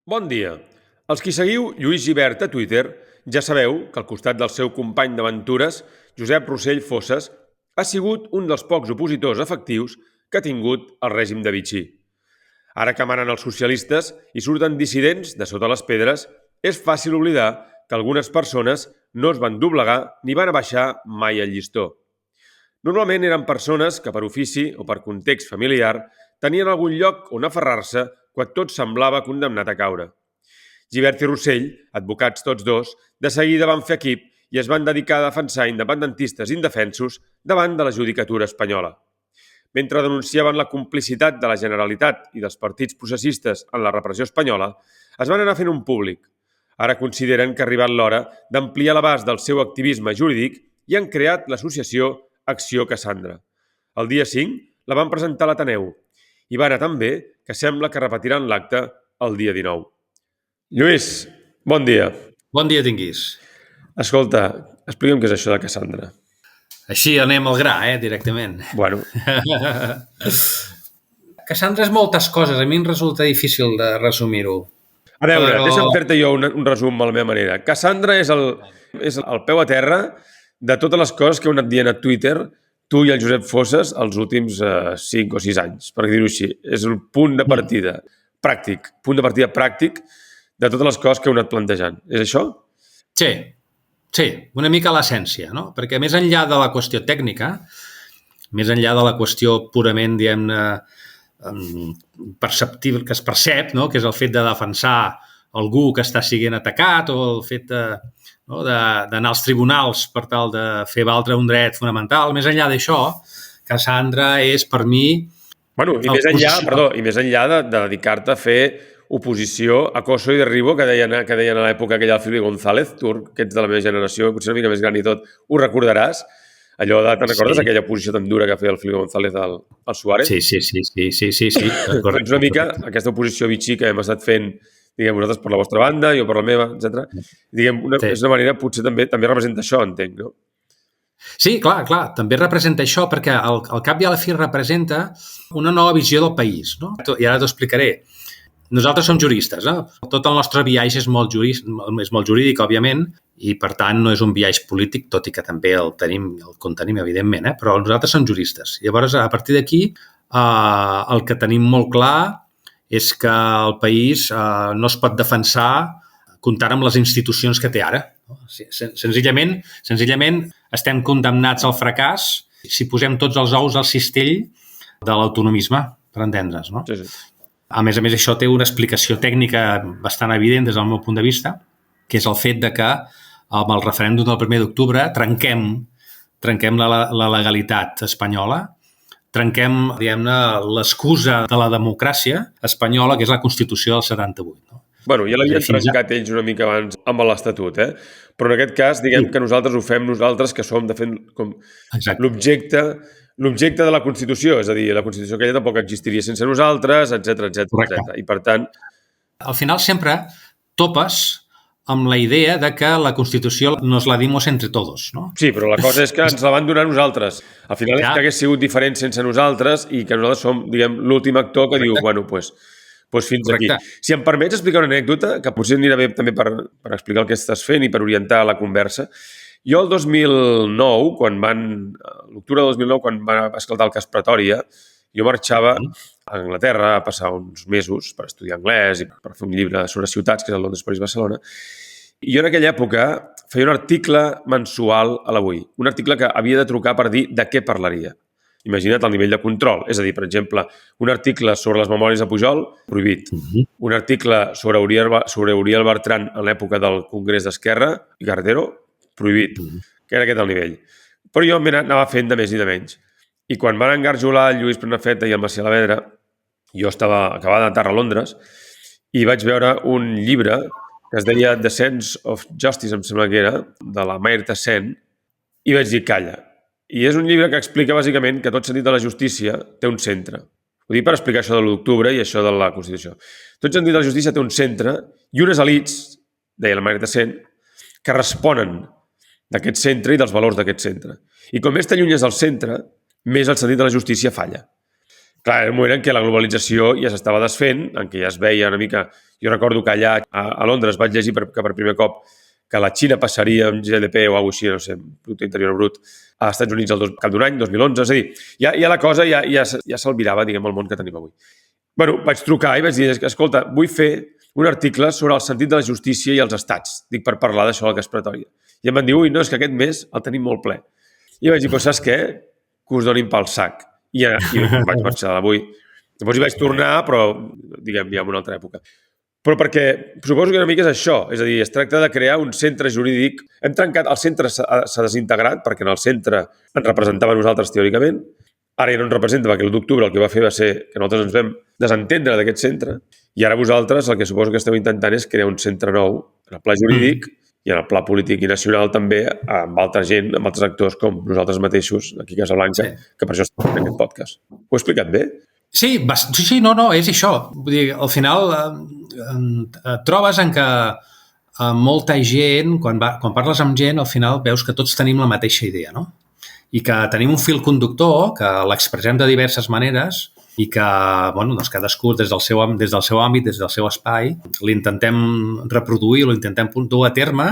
Bon dia. Els qui seguiu Lluís Gibert a Twitter ja sabeu que al costat del seu company d'aventures, Josep Rossell Fosses, ha sigut un dels pocs opositors efectius que ha tingut el règim de Vichy. Ara que manen els socialistes i surten dissidents de sota les pedres, és fàcil oblidar que algunes persones no es van doblegar ni van abaixar mai el llistó. Normalment eren persones que per ofici o per context familiar tenien algun lloc on aferrar-se quan tot semblava condemnat a caure. Gibert i Rossell, advocats tots dos, de seguida van fer equip i es van dedicar a defensar independentistes indefensos davant de la judicatura espanyola. Mentre denunciaven la complicitat de la Generalitat i dels partits processistes en la repressió espanyola, es van anar fent un públic. Ara consideren que ha arribat l'hora d'ampliar l'abast del seu activisme jurídic i han creat l'associació Acció Cassandra. El dia 5 la van presentar a l'Ateneu i va anar tan bé que sembla que repetiran l'acte el dia 19. Lluís, bon dia. Bon dia tinguis. Escolta, explica'm què és això de Cassandra. Així anem al gra, directament. Bueno, Cassandra és moltes coses. A mi em resulta difícil de resumir-ho. a veure, Però- deixa'm fer-te jo un resum a la meva manera. Cassandra és el peu a terra de totes les coses que heu anat dient a Twitter tu i el Josep Fosses els últims 5 o 6 anys, per dir-ho així. És un punt de partida pràctic, de totes les coses que heu anat plantejant. És això? Sí, una mica l'essència, no? Perquè més enllà de la qüestió tècnica, més enllà de la qüestió purament, diguem-ne, perceptible, que es percep, no? Que és el fet de defensar algú que està sent atacat o el fet d'anar als tribunals per tal de fer valdre un dret fonamental. Més enllà d'això, Cassandra és, per mi... Bueno, i més enllà de dedicar-te a fer oposició a Coso i Derribo, que deien a l'època aquella del Fili González, tu, que ets de la meva generació, potser una mica més gran i tot, ho recordaràs? Te'n recordes aquella oposició tan dura que feia el Fili González al Suárez? Sí. Doncs una mica aquesta oposició Vichy que hem estat fent, diguem, vosaltres per la vostra banda, jo per la meva, etc. Diguem, és una manera, potser també representa això, entenc, no? Sí, clar, també representa això perquè al cap i a la fi representa una nova visió del país, no? I ara t'ho explicaré. Nosaltres som juristes, no? Tot el nostre viatge és molt jurídic, òbviament, i per tant no és un viatge polític, tot i que també el contenim, evidentment, però nosaltres som juristes. Llavors, a partir d'aquí, el que tenim molt clar és que el país no es pot defensar comptant amb les institucions que té ara. Senzillament estem condemnats al fracàs si posem tots els ous al cistell de l'autonomisme, per entendre's, no? Sí. A més, això té una explicació tècnica bastant evident des del meu punt de vista, que és el fet de que amb el referèndum del 1 d'octubre trenquem la legalitat espanyola, trenquem, diguem-ne, l'excusa de la democràcia espanyola, que és la Constitució del 78. No? Bueno, ja l'havien trencat ells una mica abans amb l'Estatut, Però en aquest cas, diguem que nosaltres ho fem nosaltres, que som, de fet, com l'objecte de la Constitució, és a dir, la Constitució aquella tampoc existiria sense nosaltres, etc. I per tant... Al final sempre topes amb la idea de que la Constitució nos la dimos entre todos, no? Sí, però la cosa és que ens la van donar nosaltres. Al final és que hagués sigut diferent sense nosaltres i que nosaltres som, diguem, l'últim actor que diu, bueno, doncs fins aquí. Si em permets explicar una anècdota, que potser anirà bé també per explicar el que estàs fent i per orientar la conversa. Jo el 2009, l'octubre del 2009, quan va esclatar el cas Pretòria, jo marxava a Anglaterra a passar uns mesos per estudiar anglès i per fer un llibre sobre ciutats, que és el Londres, París, Barcelona. I jo en aquella època feia un article mensual a l'Avui. Un article que havia de trucar per dir de què parlaria. Imagina't el nivell de control. És a dir, per exemple, un article sobre les memòries de Pujol, prohibit. Un article sobre Uriel Bertran en l'època del Congrés d'Esquerra i Carretero, prohibit. Que era aquest el nivell. Però jo anava fent de més i de menys. I quan van engarjolar el Lluís Prenafeta i el Macià Lavedra, jo acabava d'aterrar a Londres i vaig veure un llibre que es deia The Sense of Justice, em sembla que era, de la Mayr Tassen, i vaig dir, calla. I és un llibre que explica bàsicament que tot sentit de la justícia té un centre. Ho dic per explicar això de l'1 d'octubre i això de la Constitució. Tot sentit de la justícia té un centre i unes elits, deia la Mayr Tassen, que responen d'aquest centre i dels valors d'aquest centre. I com més t'allunyes del centre, més el sentit de la justícia falla. Clar, era un moment en què la globalització ja s'estava desfent, en què ja es veia una mica... Jo recordo que allà a Londres vaig llegir que per primer cop que la Xina passaria amb GDP o alguna cosa així, no sé, Producte Interior Brut, als Estats Units al cap d'un any, 2011. És a dir, ja la cosa ja s'albirava, diguem, el món que tenim avui. Bueno, vaig trucar i vaig dir, escolta, vull fer un article sobre el sentit de la justícia i els estats. Dic, per parlar d'això a la Gaspratòria. I em van dir, no, és que aquest mes el tenim molt ple. I vaig dir, però saps què? Que us donin pel sac. I vaig marxar d'avui. Llavors hi vaig tornar, però, diguem, ja en una altra època. Però perquè suposo que una mica és això. És a dir, es tracta de crear un centre jurídic. Hem trencat, el centre s'ha desintegrat, perquè en el centre ens representava nosaltres teòricament. Ara ja no ens representa, perquè l'1 d'octubre el que va fer va ser que nosaltres ens vam desentendre d'aquest centre. I ara vosaltres el que suposo que esteu intentant és crear un centre nou en el pla jurídic i en el pla polític i nacional també amb altra gent, amb altres actors com nosaltres mateixos, aquí a Casablanca, que per això estem fent aquest podcast. Ho he explicat bé? Sí, no, és això. Vull dir, al final trobes en que molta gent, quan parles amb gent, al final veus que tots tenim la mateixa idea, no? I que tenim un fil conductor, que l'expressem de diverses maneres i que, bueno, doncs cadascú des del seu àmbit, des del seu espai, l'intentem reproduir, l'intentem dur a terme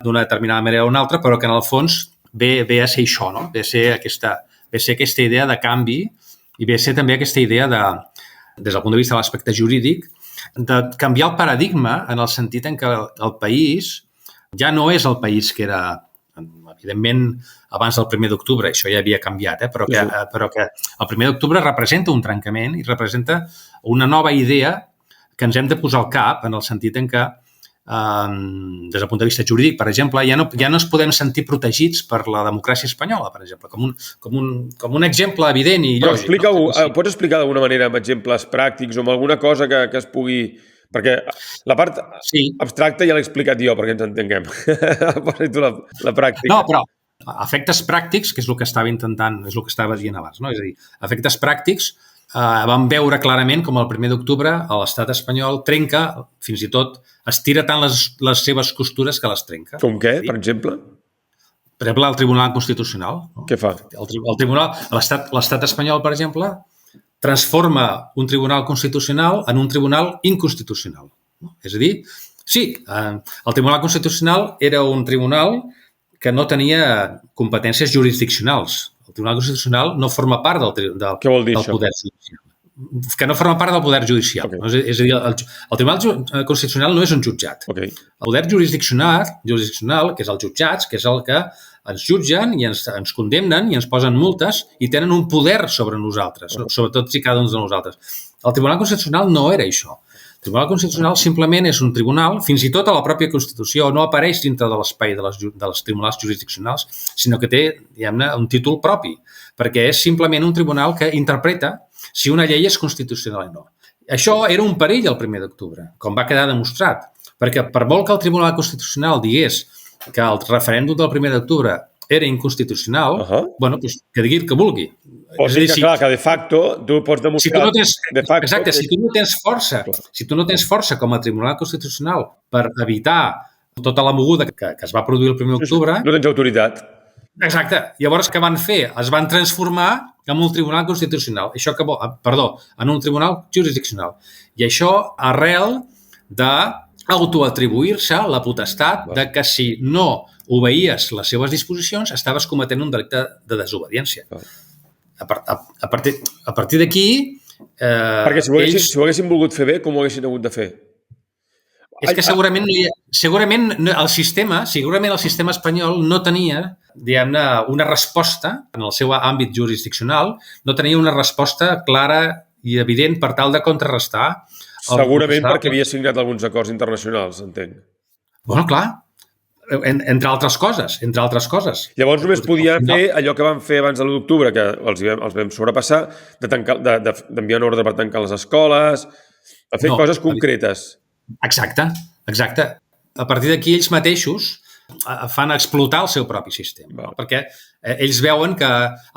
d'una determinada manera o una altra, però que en el fons ve a ser això, no? Ve a ser aquesta idea de canvi i ve a ser també aquesta idea des del punt de vista de l'aspecte jurídic, de canviar el paradigma en el sentit en què el país ja no és el país que era, evidentment, abans del 1 d'octubre, això ja havia canviat, però que el 1 d'octubre representa un trencament i representa una nova idea que ens hem de posar al cap en el sentit en què, des del punt de vista jurídic, per exemple, ja no ens podem sentir protegits per la democràcia espanyola, per exemple, com un exemple evident i lògic. Però pots explicar d'alguna manera amb exemples pràctics o amb alguna cosa que es pugui... Perquè la part abstracta ja l'he explicat jo, perquè ens entenguem. Posa tu la pràctica. No, però efectes pràctics, que és el que estava intentant, és el que estava dient abans, no? És a dir, efectes pràctics, vam veure clarament com el 1 d'octubre l'estat espanyol trenca, fins i tot estira tant les seves costures que les trenca. Com què, per exemple? Per exemple, el Tribunal Constitucional. Què fa? L'estat espanyol, per exemple, transforma un tribunal constitucional en un tribunal inconstitucional. És a dir, sí, el Tribunal Constitucional era un tribunal que no tenia competències jurisdiccionals. El Tribunal Constitucional no forma part del poder judicial. Que no forma part del poder judicial. Okay. És a dir, el Tribunal Constitucional no és un jutjat. Okay. El poder jurisdiccional, que és els jutjats, que és el que ens jutgen i ens condemnen i ens posen multes i tenen un poder sobre nosaltres, sobretot si cada un de nosaltres. El Tribunal Constitucional no era això. El Tribunal Constitucional simplement és un tribunal, fins i tot a la pròpia Constitució, no apareix dintre de l'espai dels tribunals jurisdiccionals, sinó que té, diguem-ne, un títol propi, perquè és simplement un tribunal que interpreta si una llei és constitucional o no. Això era un perill el 1 d'octubre, com va quedar demostrat, perquè per molt que el Tribunal Constitucional digués que el referèndum del 1 d'octubre era inconstitucional, bueno, doncs que digui el que vulgui. O sigui que, clar, que de facto tu pots demostrar... Exacte, si tu no tens força com a Tribunal Constitucional per evitar tota la moguda que es va produir el 1 d'octubre... No tens autoritat. Exacte. Llavors, què van fer? Es van transformar en un Tribunal Constitucional. En un Tribunal Jurisdiccional. I això arrel d'autoatribuir-se la potestat de que si no obeïes les seves disposicions estaves cometent un delicte de desobediència. A partir d'aquí... Perquè si ho haguessin volgut fer bé, com ho haguessin hagut de fer? És que segurament el sistema espanyol no tenia, diguem-ne, una resposta en el seu àmbit jurisdiccional, no tenia una resposta clara i evident per tal de contrarrestar... Segurament perquè havia signat alguns acords internacionals, entenc. Bueno, clar, entre altres coses. Llavors només podien fer allò que van fer abans de l'1 d'octubre, que els vam sobrepassar, d'enviar un ordre per tancar les escoles, a fer coses concretes. Exacte. A partir d'aquí ells mateixos fan explotar el seu propi sistema, perquè ells veuen que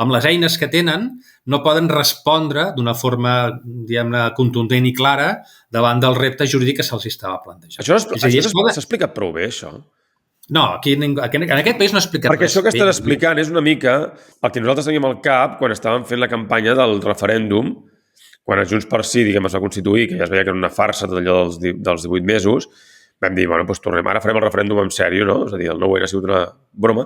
amb les eines que tenen no poden respondre d'una forma, diguem-ne, contundent i clara davant del repte jurídic que se'ls estava plantejant. Això s'ha explicat prou bé, això? No, en aquest país no ha explicat res. Perquè això que estàs explicant és una mica el que nosaltres teníem al cap quan estàvem fent la campanya del referèndum quan a Junts per Sí, diguem, es va constituir, que ja es veia que era una farsa tot allò dels 18 mesos, vam dir, bueno, doncs tornem, ara farem el referèndum en sèrio, no? És a dir, el 9-N ha sigut una broma.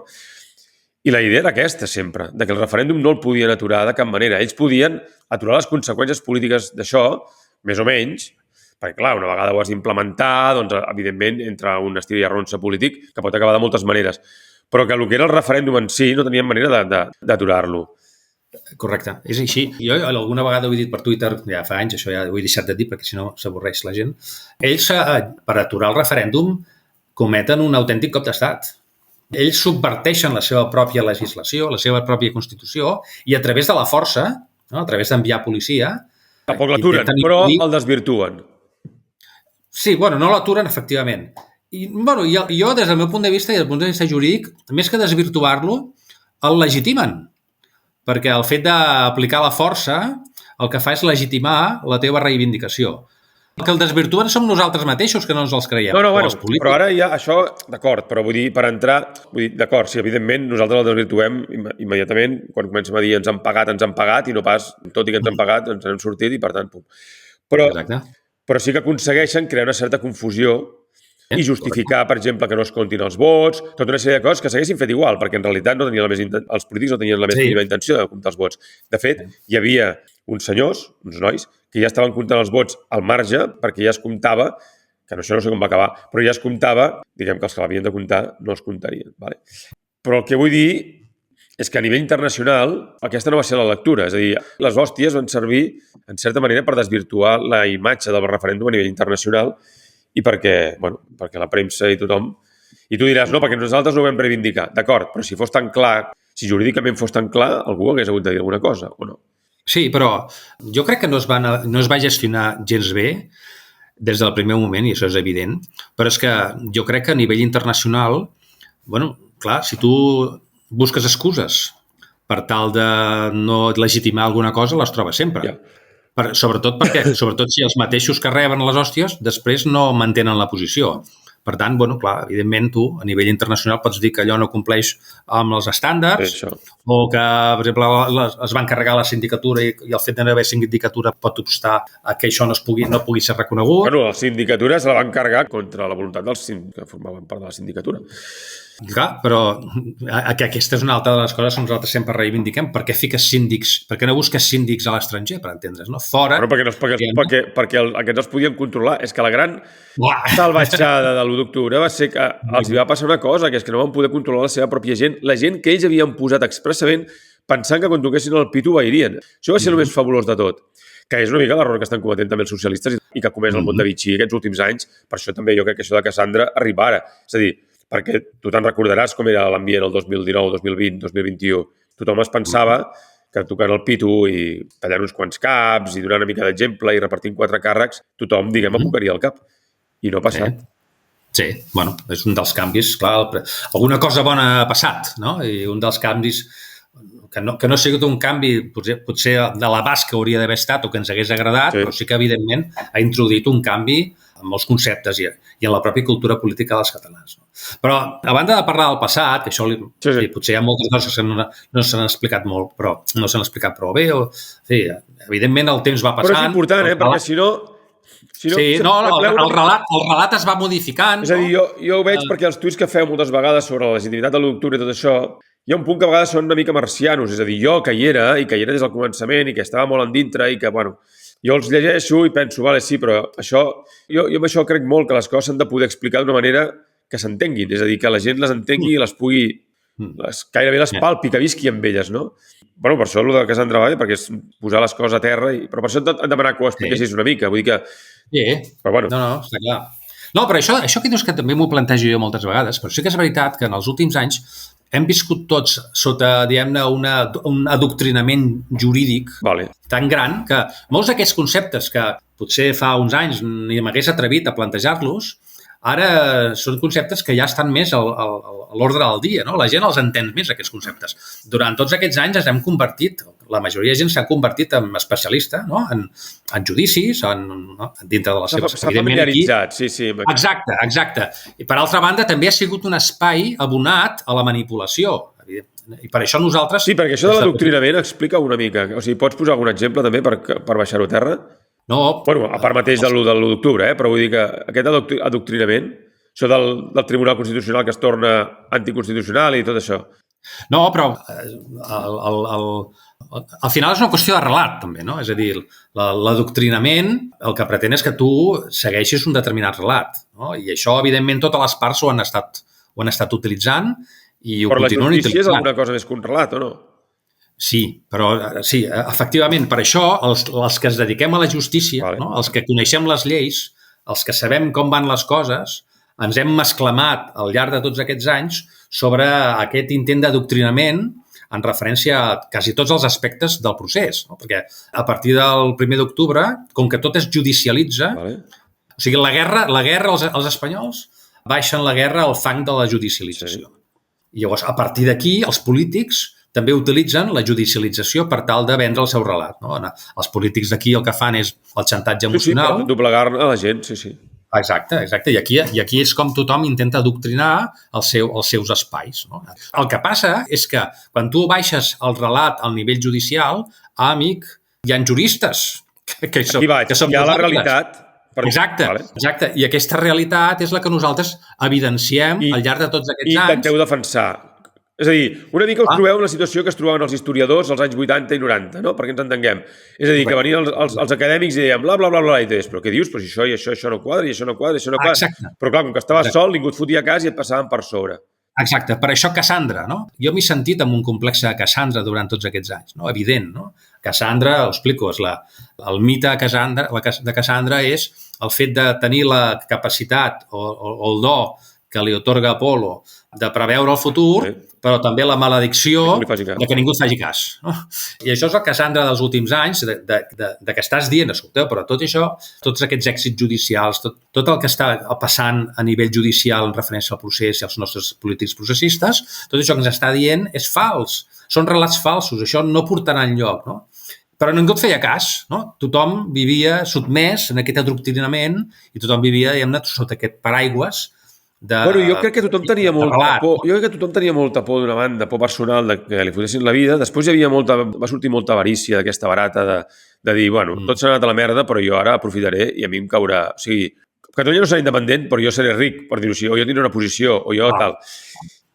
I la idea era aquesta, sempre, de que el referèndum no el podien aturar de cap manera. Ells podien aturar les conseqüències polítiques d'això, més o menys, perquè, clar, una vegada ho has d'implementar, doncs, evidentment, entra un estir i arronsa polític que pot acabar de moltes maneres. Però que el que era el referèndum en si no tenien manera d'aturar-lo. Correcte, és així. Jo alguna vegada ho he dit per Twitter, ja fa anys, això ja ho he deixat de dir perquè si no s'avorreix la gent. Ells, per aturar el referèndum, cometen un autèntic cop d'estat. Ells subverteixen la seva pròpia legislació, la seva pròpia Constitució, i a través de la força, no? A través d'enviar policia... Tampoc l'aturen, però el desvirtuen. Sí, bueno, no l'aturen, efectivament. I, bueno, jo, des del meu punt de vista i des del punt de vista jurídic, més que desvirtuar-lo, el legitimen. Perquè el fet d'aplicar la força el que fa és legitimar la teva reivindicació. El que el desvirtuen som nosaltres mateixos, que no ens els creiem. No, bueno, però ara ja això, d'acord, però vull dir, per entrar, d'acord, sí, evidentment, nosaltres el desvirtuem immediatament quan comencem a dir ens han pagat i no pas, tot i que ens han pagat, ens n'hem sortit i per tant, pum. Però sí que aconsegueixen crear una certa confusió i justificar, per exemple, que no es comptin els vots, tota una sèrie de coses que s'haguessin fet igual, perquè en realitat no tenien els polítics no tenien la més mínima intenció de comptar els vots. De fet, hi havia uns senyors, uns nois, que ja estaven comptant els vots al marge perquè ja es comptava, que això no sé com va acabar, però ja es comptava, diguem que els que l'havien de comptar no es comptarien. Vale? Però el que vull dir és que a nivell internacional aquesta no va ser la lectura, és a dir, les hòsties van servir, en certa manera, per desvirtuar la imatge del referèndum a nivell internacional i perquè la premsa i tothom... I tu diràs, no, perquè nosaltres no ho vam reivindicar. D'acord, però si fos tan clar, si jurídicament fos tan clar, algú hagués hagut de dir alguna cosa, o no? Sí, però jo crec que no es va gestionar gens bé des del primer moment, i això és evident, però és que jo crec que a nivell internacional, bueno, clar, si tu busques excuses per tal de no legitimar alguna cosa, les trobes sempre. Ja. Sobretot si els mateixos que reben les hòsties després no mantenen la posició. Per tant, bueno, clar, evidentment tu a nivell internacional pots dir que allò no compleix amb els estàndards o que, per exemple, es va encarregar la sindicatura i el fet de no haver sindicatura pot obstar a que això no pugui ser reconegut. Bueno, la sindicatura se la va encarregar contra la voluntat dels que formaven part de la sindicatura. Clar, però aquesta és una altra de les coses que nosaltres sempre reivindiquem. Per què fiques síndics? Per què no busques síndics a l'estranger, per entendre's, no? Fora... Bueno, perquè aquests els podien controlar. És que la gran salvatjada de l'1 d'octubre va ser que els hi va passar una cosa, que és que no van poder controlar la seva pròpia gent, la gent que ells havien posat expressament pensant que quan toquessin el pito vairien. Això va ser el més fabulós de tot, que és una mica l'error que estan cometent també els socialistes i que ha comès el Montevici aquests últims anys. Per això també jo crec que això de Cassandra arriba ara. És a dir, perquè tu te'n recordaràs com era l'ambient el 2019, 2020, 2021. Tothom es pensava que tocant el pito i tallant uns quants caps i donant una mica d'exemple i repartint 4 càrrecs, tothom, diguem, apocaria el cap. I no ha passat. Sí, bueno, és un dels canvis, clar, alguna cosa bona ha passat, no? I un dels canvis que no ha sigut un canvi potser de l'abast que hauria d'haver estat o que ens hagués agradat, però sí que, evidentment, ha introduït un canvi en molts conceptes i en la pròpia cultura política dels catalans. No? Però, a banda de parlar del passat, que això potser hi ha moltes coses que no s'han explicat molt, però no s'han explicat prou bé, evidentment el temps va passant... Però és important, perquè si no... el relat es va modificant. És a dir, jo ho veig perquè els tuits que feu moltes vegades sobre la legitimitat de l'1 d'octubre i tot això, hi ha un punt que a vegades són una mica marcianos, és a dir, jo que hi era des del començament i que estava molt endintre i que, bueno, jo els llegeixo i penso, vale, sí, però això, jo amb això crec molt que les coses s'han de poder explicar d'una manera que s'entenguin, és a dir, que la gent les entengui i les pugui, gairebé les palpi, que visqui amb elles, no? Bueno, per això el de Cassandra va bé, perquè és posar les coses a terra, però per això hem demanat que ho expliquessis una mica, vull dir que... Sí, però bueno. No, està clar. No, però això que dius que també m'ho plantejo jo moltes vegades, però sí que és veritat que en els últims anys hem viscut tots sota, diguem-ne, un adoctrinament jurídic tan gran que molts d'aquests conceptes que potser fa uns anys ni m'hagués atrevit a plantejar-los, ara són conceptes que ja estan més a l'ordre del dia, no? La gent els entén més, aquests conceptes. Durant tots aquests anys ens hem convertit, la majoria de gent s'ha convertit en especialista, no? En judicis, dintre de les seves... S'ha familiaritzat, sí. Exacte. I per altra banda, també ha sigut un espai abonat a la manipulació. I per això nosaltres... Sí, perquè això de l'adoctrinament explica una mica. O sigui, pots posar algun exemple també per baixar-ho a terra? No. Bueno, a part mateix de l'1 d'octubre, però vull dir que aquest adoctrinament, això del Tribunal Constitucional que es torna anticonstitucional i tot això. No, però al final és una qüestió de relat, també, no? És a dir, l'adoctrinament el que pretén és que tu segueixis un determinat relat, no? I això, evidentment, totes les parts ho han estat utilitzant i ho continuen utilitzant. Però la justícia és alguna cosa més que un relat, o no? Sí, però sí, efectivament, per això els que es dediquem a la justícia, vale, no? Els que coneixem les lleis, els que sabem com van les coses, ens hem mesclamat al llarg de tots aquests anys sobre aquest intent d'adoctrinament en referència a quasi tots els aspectes del procés, no? Perquè a partir del 1 d'octubre, com que tot es judicialitza, vale, o sigui, la guerra els espanyols baixen la guerra al fang de la judicialització. Sí. I llavors, a partir d'aquí, els polítics també utilitzen la judicialització per tal de vendre el seu relat, no? Els polítics d'aquí el que fan és el xantatge emocional. Sí, per doblegar a la gent, sí. Exacte. I aquí és com tothom intenta adoctrinar els seus espais, no? El que passa és que quan tu baixes el relat al nivell judicial, amic, hi ha juristes que són hi ha la realitat. Exacte. I aquesta realitat és la que nosaltres evidenciem al llarg de tots aquests anys. I intenteu defensar. És a dir, una mica us trobeu en la situació que es trobaven els historiadors als anys 80 i 90, no? Perquè ens entenguem. És a dir, que venien els acadèmics i deien bla, bla, bla, bla, i deies, però què dius? Però si això i això no quadra, i això no quadra, i això no quadra. Exacte. Però clar, com que estaves sol, ningú et fotia a cas i et passaven per sobre. Exacte. Per això Cassandra, no? Jo m'he sentit amb un complex de Cassandra durant tots aquests anys, no? Evident, no? Cassandra, ho explico, el mite de Cassandra és el fet de tenir la capacitat o el do que li otorga Apolo de preveure el futur, sí, però també la maledicció de que ningú et faci cas. No? I això és el Cassandra dels últims anys, de que estàs dient, escolteu, però tot això, tots aquests èxits judicials, tot el que està passant a nivell judicial en referència al procés i als nostres polítics processistes, tot això que ens està dient és fals. Són relats falsos, això no portarà enlloc, no? Però ningú et feia cas, no? Tothom vivia sotmès en aquest adoctrinament i tothom vivia, diguem-ne, sota aquest paraigües jo crec que tothom tenia molta por. Jo crec que tothom tenia molta por d'una banda, por personal de que li fotessin la vida. Després va sortir molta avarícia d'aquesta barata de dir, bueno, tot s'ha anat a la merda, però jo ara aprofitaré i a mi em caurà... O sigui, Catalunya no serà independent, però jo seré ric, per dir-ho així, o jo tindré una posició, o jo tal.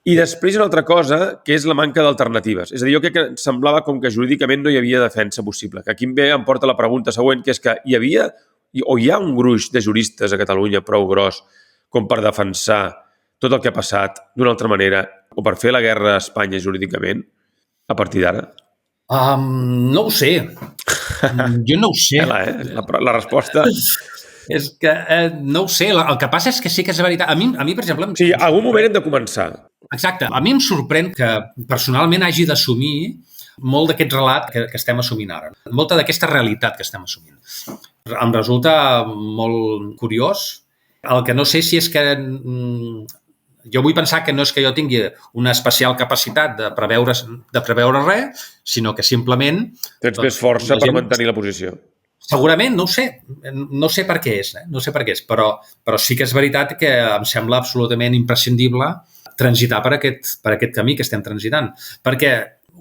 I després una altra cosa, que és la manca d'alternatives. És a dir, jo crec que semblava com que jurídicament no hi havia defensa possible. Que aquí em porta la pregunta següent, que és que hi havia o hi ha un gruix de juristes a Catalunya prou gros com per defensar tot el que ha passat d'una altra manera o per fer la guerra a Espanya jurídicament a partir d'ara? No ho sé. Jo no ho sé. La resposta... És que no ho sé. El que passa és que sí que és veritat. A mi per exemple... Sí, en algun moment hem de començar. Exacte. A mi em sorprèn que personalment hagi d'assumir molt d'aquest relat que estem assumint ara. Molta d'aquesta realitat que estem assumint. Em resulta molt curiós. El que no sé si és que... Jo vull pensar que no és que jo tingui una especial capacitat de preveure res, sinó que simplement... Tens més força per mantenir la posició. Segurament, no ho sé. No sé per què és, no sé per què és, però sí que és veritat que em sembla absolutament imprescindible transitar per aquest camí que estem transitant. Perquè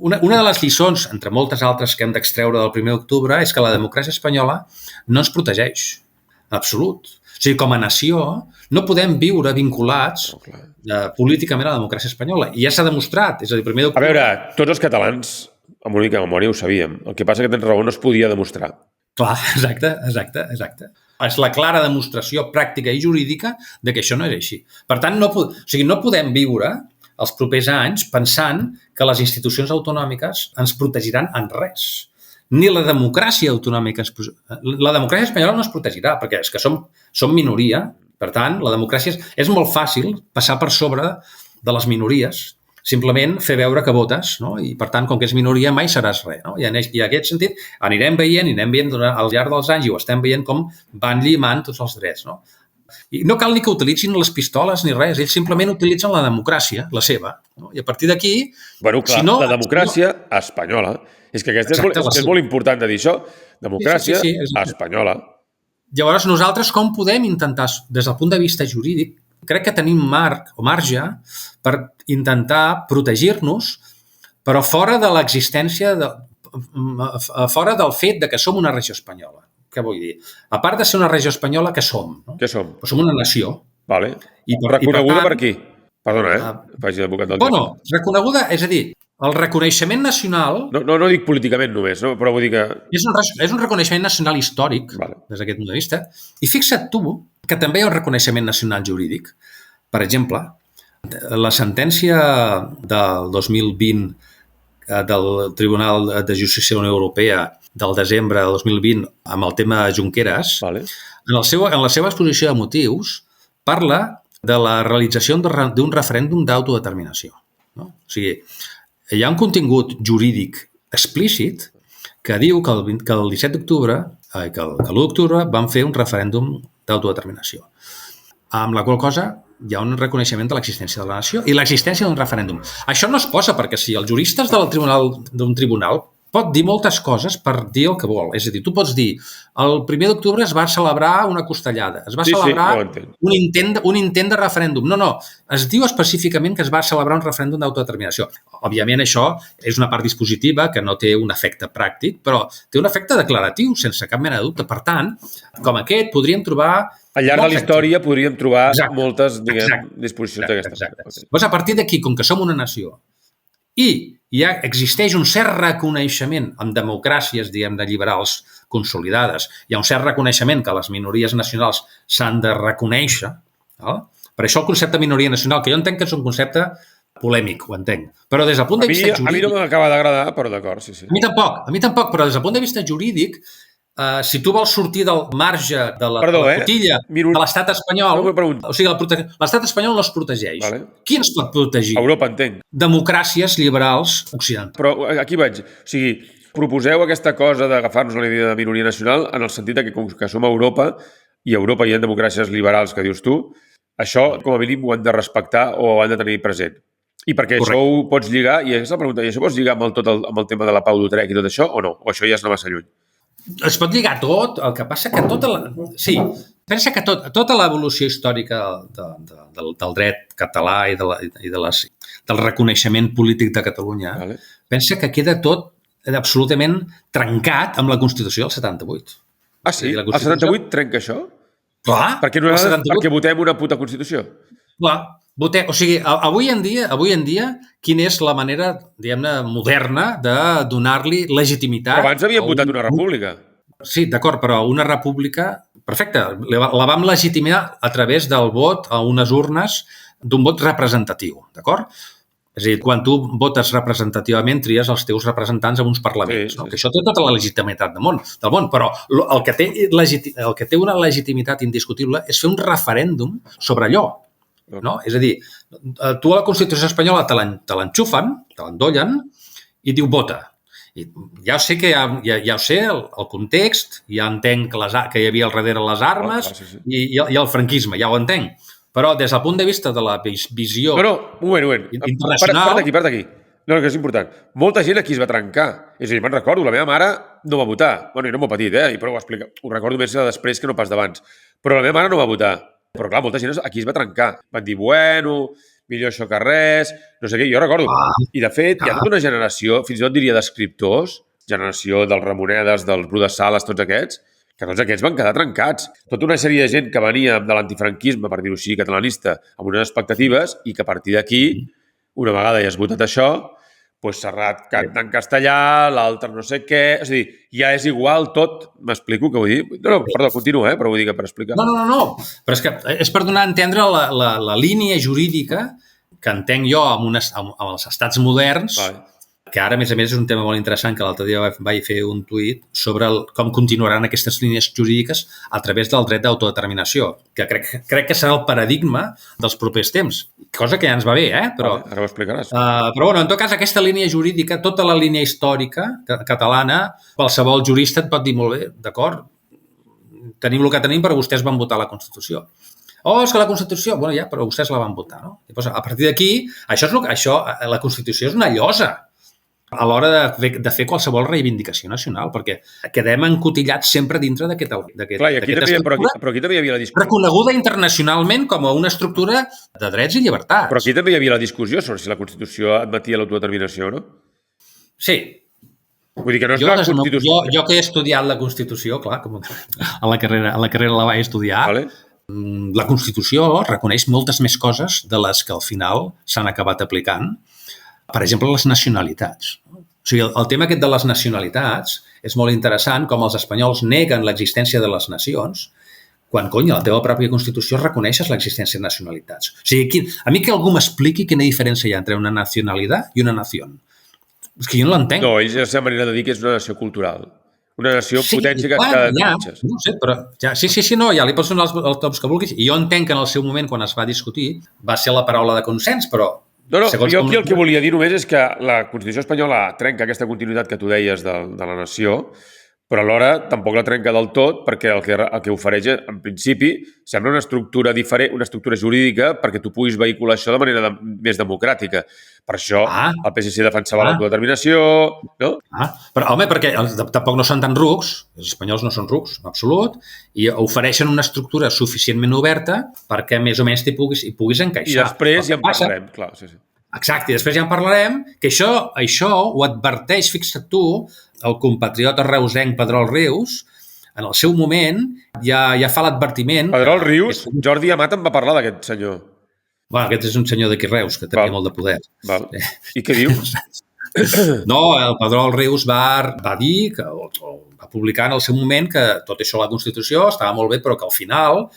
una de les lliçons, entre moltes altres que hem d'extreure del 1 d'octubre, és que la democràcia espanyola no ens protegeix. En absolut. O sigui, com a nació, no podem viure vinculats políticament a la democràcia espanyola. I ja s'ha demostrat. És a dir, 1 d'octubre... A veure, tots els catalans, amb una mica de memòria, ho sabíem. El que passa que tens raó, no es podia demostrar. Clar, exacte. És la clara demostració pràctica i jurídica de que això no és així. Per tant, no podem viure els propers anys pensant que les institucions autonòmiques ens protegiran en res. Ni la democràcia autonòmica la democràcia espanyola no es protegirà, perquè és que som minoria. Per tant, la democràcia és molt fàcil passar per sobre de les minories, simplement fer veure que votes, no? I, per tant, com que és minoria, mai seràs res. No? I en aquest sentit anirem veient al llarg dels anys i ho estem veient com van llimant tots els drets. No? I no cal ni que utilitzin les pistoles ni res, ells simplement utilitzen la democràcia, la seva. No? I a partir d'aquí... Bueno, clar, la democràcia espanyola. És que és molt important de dir això. Democràcia espanyola. Llavors, nosaltres com podem intentar, des del punt de vista jurídic, crec que tenim marge per intentar protegir-nos, però fora de l'existència, fora del fet de que som una regió espanyola. Què vull dir? A part de ser una regió espanyola, què som? No? Què som? Som una nació. Vale. Reconeguda per qui? Perdona, faig d'advocat del Bueno, reconeguda, és a dir, el reconeixement nacional... No dic políticament només, no? Però vull dir que... És un reconeixement nacional històric, des d'aquest punt de vista. I fixa't tu que també hi ha un reconeixement nacional jurídic. Per exemple, la sentència del 2020 del Tribunal de Justícia de la Unió Europea del desembre del 2020 amb el tema Junqueras, en la seva exposició de motius parla de la realització d'un referèndum d'autodeterminació. No? O sigui, hi ha un contingut jurídic explícit que diu que el 17 d'octubre, que l'1 d'octubre van fer un referèndum d'autodeterminació. Amb la qual cosa hi ha un reconeixement de l'existència de la nació i l'existència d'un referèndum. Això no es posa perquè sí, els juristes d'un tribunal pot dir moltes coses per dir el que vol. És a dir, tu pots dir el 1 d'octubre es va celebrar una costellada, es va celebrar un intent de referèndum. No, es diu específicament que es va celebrar un referèndum d'autodeterminació. Òbviament, això és una part dispositiva que no té un efecte pràctic, però té un efecte declaratiu, sense cap mena de dubte. Per tant, com aquest, podríem trobar... Al llarg de la història podríem trobar moltes, disposicions d'aquestes. Doncs a partir d'aquí, com que som una nació i existeix un cert reconeixement en democràcies, diguem-ne, liberals consolidades, hi ha un cert reconeixement que les minories nacionals s'han de reconèixer. Per això el concepte de minoria nacional, que jo entenc que és un concepte polèmic, ho entenc, però des del punt de vista jurídic... A mi no m'acaba d'agradar, però d'acord, sí. A mi tampoc, però des del punt de vista jurídic, si tu vols sortir del marge de la cotilla de l'estat espanyol, o sigui, l'estat espanyol no es protegeix. Qui ens pot protegir? Europa, entenc. Democràcies liberals occidentals. Però aquí vaig. O sigui, proposeu aquesta cosa d'agafar-nos la idea de minoria nacional en el sentit que com que som a Europa i a Europa hi ha democràcies liberals que dius tu, això com a mínim ho han de respectar o ho han de tenir present. I perquè això ho pots lligar, i és la pregunta, i això pots lligar amb el tema de la Pau d'Utrecht i tot això o no? O això ja és anar massa lluny? Es pot lligar tot, el que passa que pensa que tota l'evolució històrica del dret català i del reconeixement polític de Catalunya, pensa que queda tot absolutament trencat amb la Constitució del 78. Ah, sí? El 78 trenca això? Clar. Perquè votem una puta Constitució? Clar. O sigui, avui en dia, quina és la manera, diguem-ne, moderna de donar-li legitimitat... Però abans havíem votat una república. Sí, d'acord, però una república... Perfecte, la vam legitimar a través del vot a unes urnes d'un vot representatiu, d'acord? És a dir, quan tu votes representativament, tries els teus representants en uns parlaments, no? Que això té tota la legitimitat del món, però el que té una legitimitat indiscutible és fer un referèndum sobre allò. No? És a dir, tu a la Constitució espanyola te l'enxufen, te l'endollen i diu vota. I ja sé el context, ja entenc que hi havia al darrere les armes i el franquisme, ja ho entenc. Però des del punt de vista de la visió internacional... Part d'aquí. No, que és important. Molta gent aquí es va trencar. És a dir, me'n recordo, la meva mare no va votar. Bueno, i no m'ho petit, però ho recordo més després que no pas d'abans. Però la meva mare no va votar. Però clar, molta gent aquí es va trencar. Van dir, bueno, millor això que res, no sé què, jo recordo. I de fet, hi ha tota una generació, fins i tot diria d'escriptors, generació dels Ramonedes, dels Bru de Sales, tots aquests, que tots aquests van quedar trencats. Tota una sèrie de gent que venia de l'antifranquisme, per dir-ho així, catalanista, amb unes expectatives i que a partir d'aquí, una vegada ja has votat això, doncs Serrat canta en castellà, l'altre no sé què... És a dir, ja és igual tot... M'explico què vull dir? No, perdó, continua, però vull dir que per explicar... No. Però és per donar a entendre la línia jurídica que entenc jo amb els estats moderns, que ara, a més, és un tema molt interessant, que l'altre dia vaig fer un tuit sobre com continuaran aquestes línies jurídiques a través del dret d'autodeterminació, que crec que serà el paradigma dels propers temps, cosa que ja ens va bé, però... Ara ho explicaràs. Però, en tot cas, aquesta línia jurídica, tota la línia històrica catalana, qualsevol jurista et pot dir, molt bé, d'acord, tenim el que tenim, però vostès van votar la Constitució. És que la Constitució... Bueno, ja, però vostès la van votar, no? Llavors, a partir d'aquí, la Constitució és una llosa. a l'hora de fer qualsevol reivindicació nacional, perquè quedem encotillats sempre dintre d'aquesta estructura, però aquí també hi havia la discussió. Reconeguda internacionalment com a una estructura de drets i llibertats. Però aquí també hi havia la discussió sobre si la Constitució admetia l'autodeterminació, no? Sí. Vull dir que no és la Constitució... Jo que he estudiat la Constitució, clar, com a la carrera la vaig estudiar, vale. La Constitució reconeix moltes més coses de les que al final s'han acabat aplicant. Per exemple, les nacionalitats. O sigui, el tema aquest de les nacionalitats és molt interessant, com els espanyols neguen l'existència de les nacions, quan, cony, a la teva pròpia Constitució reconeixes l'existència de nacionalitats. O sigui, a mi que algú m'expliqui quina diferència hi ha entre una nacionalitat i una nació. És que jo no l'entenc. No, ells és la manera de dir que és una nació cultural. Una nació potència que està de mitges. No sé, però no, ja li pots donar els tops que vulguis. I jo entenc que en el seu moment, quan es va discutir, va ser la paraula de consens, però... No, jo aquí el que volia dir només és que la Constitució espanyola trenca aquesta continuïtat que tu deies de la nació, però alhora tampoc la trenca del tot perquè el que ofereix, en principi, sembla una estructura diferent, una estructura jurídica perquè tu puguis vehicular això de manera més democràtica. Per això el PSC defensava l'autodeterminació, no? Però, home, perquè tampoc no són tan rucs, els espanyols no són rucs, en absolut, i ofereixen una estructura suficientment oberta perquè més o menys hi puguis encaixar. I després ja en parlarem, clar, sí. Exacte, i després ja en parlarem, que això ho adverteix, fixa't tu, el compatriota reusenc Pedrol Rius, en el seu moment ja fa l'advertiment... Pedrol Rius, Jordi Amat en va parlar d'aquest senyor. Bueno, aquest és un senyor d'aquí Reus, que tenia molt de poder. Val. I què diu? No, el Pedrol Rius va dir, va publicar en el seu moment que tot això a la Constitució estava molt bé, però que al final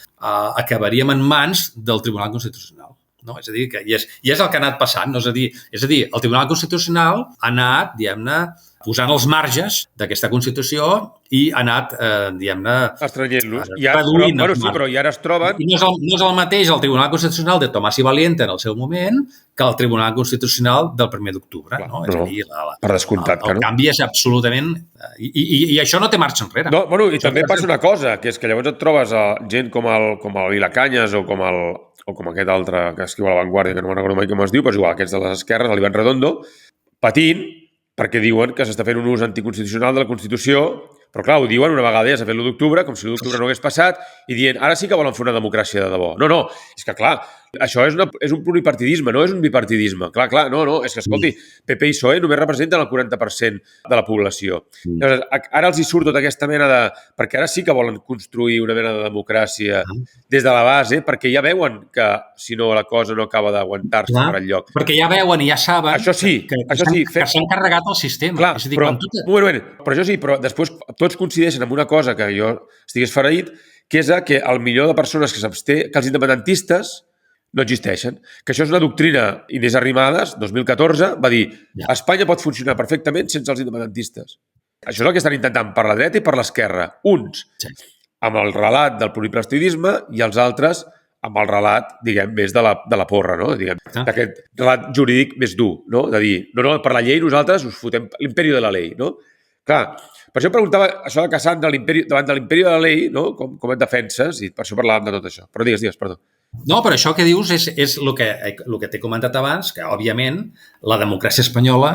acabaríem en mans del Tribunal Constitucional. No? És a dir, i és el que ha anat passant. No? És a dir, el Tribunal Constitucional ha anat, diguem-ne, posant els marges d'aquesta Constitució i ha anat, diguem-ne... Estrenyent-los. Però i ara es troben... I no és el mateix el Tribunal Constitucional de Tomàs i Valiente en el seu moment que el Tribunal Constitucional del 1 d'octubre. No? És a dir, per descomptat que no. El canvi és absolutament... I això no té marxa enrere. No, bueno, i també passa una cosa, que és que llavors et trobes gent com el Vilacanyes o com aquest altre que escriu a La Vanguardia, que no me'n recordo mai com es diu, però és igual, aquests de les esquerres, l'Ivan Redondo, patint perquè diuen que s'està fent un ús anticonstitucional de la Constitució, però clar, ho diuen una vegada ja s'ha fet l'1 d'octubre, com si l'1 d'octubre no hagués passat, i dient, ara sí que volen fer una democràcia de debò. No, és que clar, això és un pluripartidisme, no és un bipartidisme. Clar, no, és que, escolti, PP i PSOE només representen el 40% de la població. Llavors, ara els hi surt tota aquesta mena de... Perquè ara sí que volen construir una mena de democràcia des de la base, perquè ja veuen que, si no, la cosa no acaba d'aguantar-se per enlloc. Perquè ja veuen i ja saben que s'han carregat el sistema. Clar, però això sí, però després tots coincideixen en una cosa que jo estigués fereït, que és que el milió de persones que els independentistes no existeixen. Que això és una doctrina Inés Arrimadas, 2014, va dir Espanya pot funcionar perfectament sense els independentistes. Això és el que estan intentant per la dreta i per l'esquerra. Uns amb el relat del pluripartidisme i els altres amb el relat, diguem, més de la porra, no? Diguem, d'aquest relat jurídic més dur, no? De dir, no, per la llei nosaltres us fotem l'imperi de la llei, no? Clar, per això preguntava això de Cassandra davant de l'imperi de la llei, no? Com et defenses, i per això parlàvem de tot això. Però digues, perdó. No, però això que dius és el que t'he comentat abans, que, òbviament, la democràcia espanyola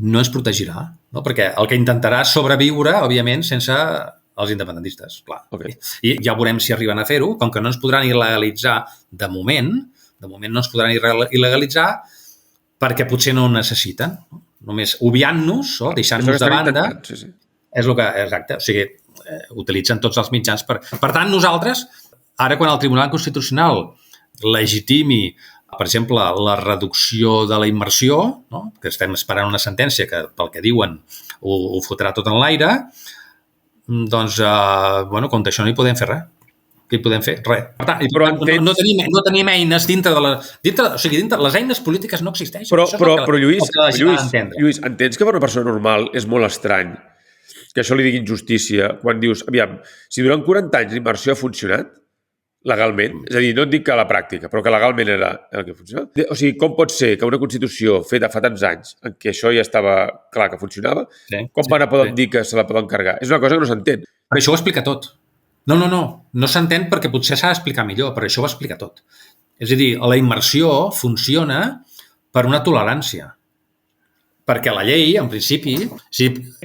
no ens protegirà, no? Perquè el que intentarà sobreviure, òbviament, sense els independentistes, clar. Okay. I ja veurem si arriben a fer-ho, com que no ens podran il·legalitzar de moment no ens podran il·legalitzar perquè potser no ho necessiten. No? Només obviant-nos o deixant-nos de banda és el que... Exacte, o sigui, utilitzen tots els mitjans. Per tant, nosaltres, ara quan el Tribunal Constitucional legitimi, per exemple, la reducció de la immersió, no? Que estem esperant una sentència que, pel que diuen, ho fotrà tot en l'aire, doncs, contra això no hi podem fer res. Què hi podem fer? Res. Per tant, no tenim eines dintre de les eines polítiques no existeixen. Però Lluís, entens que per una persona normal és molt estrany que això li digui injustícia quan dius, aviam, si durant 40 anys l'immersió ha funcionat legalment, és a dir, no et dic que a la pràctica, però que legalment era el que funcionava. O sigui, com pot ser que una Constitució feta fa tants anys en què això ja estava clar que funcionava, com van a poder dir que se la poden carregar? És una cosa que no s'entén. Però això ho explica tot. No s'entén perquè potser s'ha d'explicar millor, però això ho explica tot. És a dir, la immersió funciona per una tolerància. perquè la llei, en principi,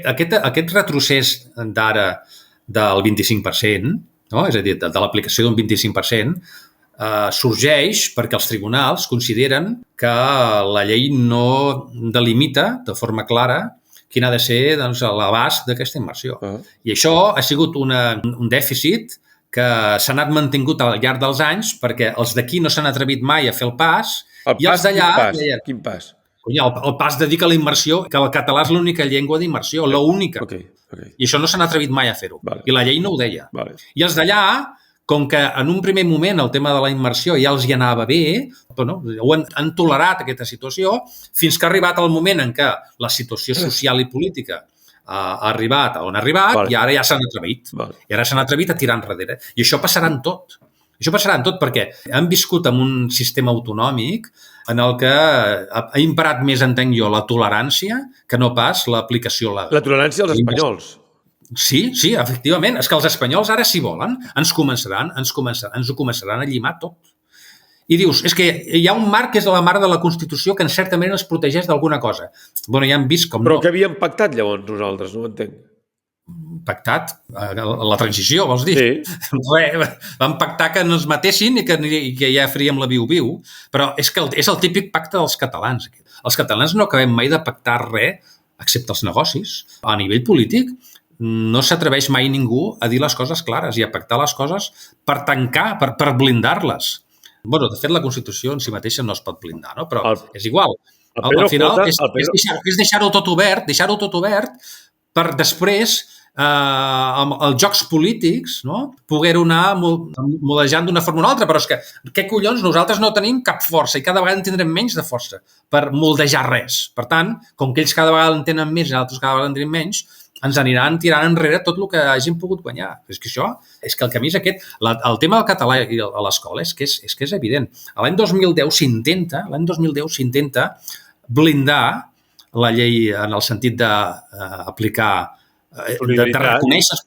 aquest retrocés d'ara del 25%, no? És a dir, de l'aplicació d'un 25%, sorgeix perquè els tribunals consideren que la llei no delimita de forma clara quin ha de ser l'abast d'aquesta immersió. I això ha sigut un dèficit que s'ha anat mantingut al llarg dels anys perquè els d'aquí no s'han atrevit mai a fer el pas i els d'allà... Quin pas? El pas de dir que la immersió, que el català és l'única llengua d'immersió, l'única. I això no s'han atrevit mai a fer-ho. I la llei no ho deia. I els d'allà, com que en un primer moment el tema de la immersió ja els hi anava bé, han tolerat aquesta situació fins que ha arribat el moment en què la situació social i política ha arribat on ha arribat i ara ja s'han atrevit. I ara s'han atrevit a tirar enrere. I això passarà en tot. Això passarà en tot perquè hem viscut en un sistema autonòmic en el que ha imparat més, entenc jo, la tolerància que no pas l'aplicació legal. La tolerància als espanyols. Sí, efectivament. És que els espanyols ara, si volen, ens ho començaran a llimar tot. I dius, és que hi ha un marc que és la marc de la Constitució que en certa manera ens protegeix d'alguna cosa. Bueno, ja hem vist com Però què havíem pactat llavors nosaltres? No ho entenc. Pactat? La transició, vols dir? Sí. Vam pactar que no ens matessin i que ja faríem la viu-viu. Però és que és el típic pacte dels catalans. Els catalans no acabem mai de pactar res, excepte els negocis. A nivell polític, no s'atreveix mai ningú a dir les coses clares i a pactar les coses per tancar, per blindar-les. Bueno, de fet, la Constitució en si mateixa no es pot blindar, no? Però és igual. Al final és deixar-ho tot obert per després, amb els jocs polítics, poder-ho anar modejant d'una forma o una altra. Però és que, què collons, nosaltres no tenim cap força i cada vegada en tindrem menys de força per moldejar res. Per tant, com que ells cada vegada en tenen més i nosaltres cada vegada en tenim menys, ens aniran tirant enrere tot el que hagin pogut guanyar. És que això, és que el camí és aquest. El tema del català a l'escola és que és evident. L'any 2010 s'intenta blindar la llei en el sentit d'aplicar, de reconèixer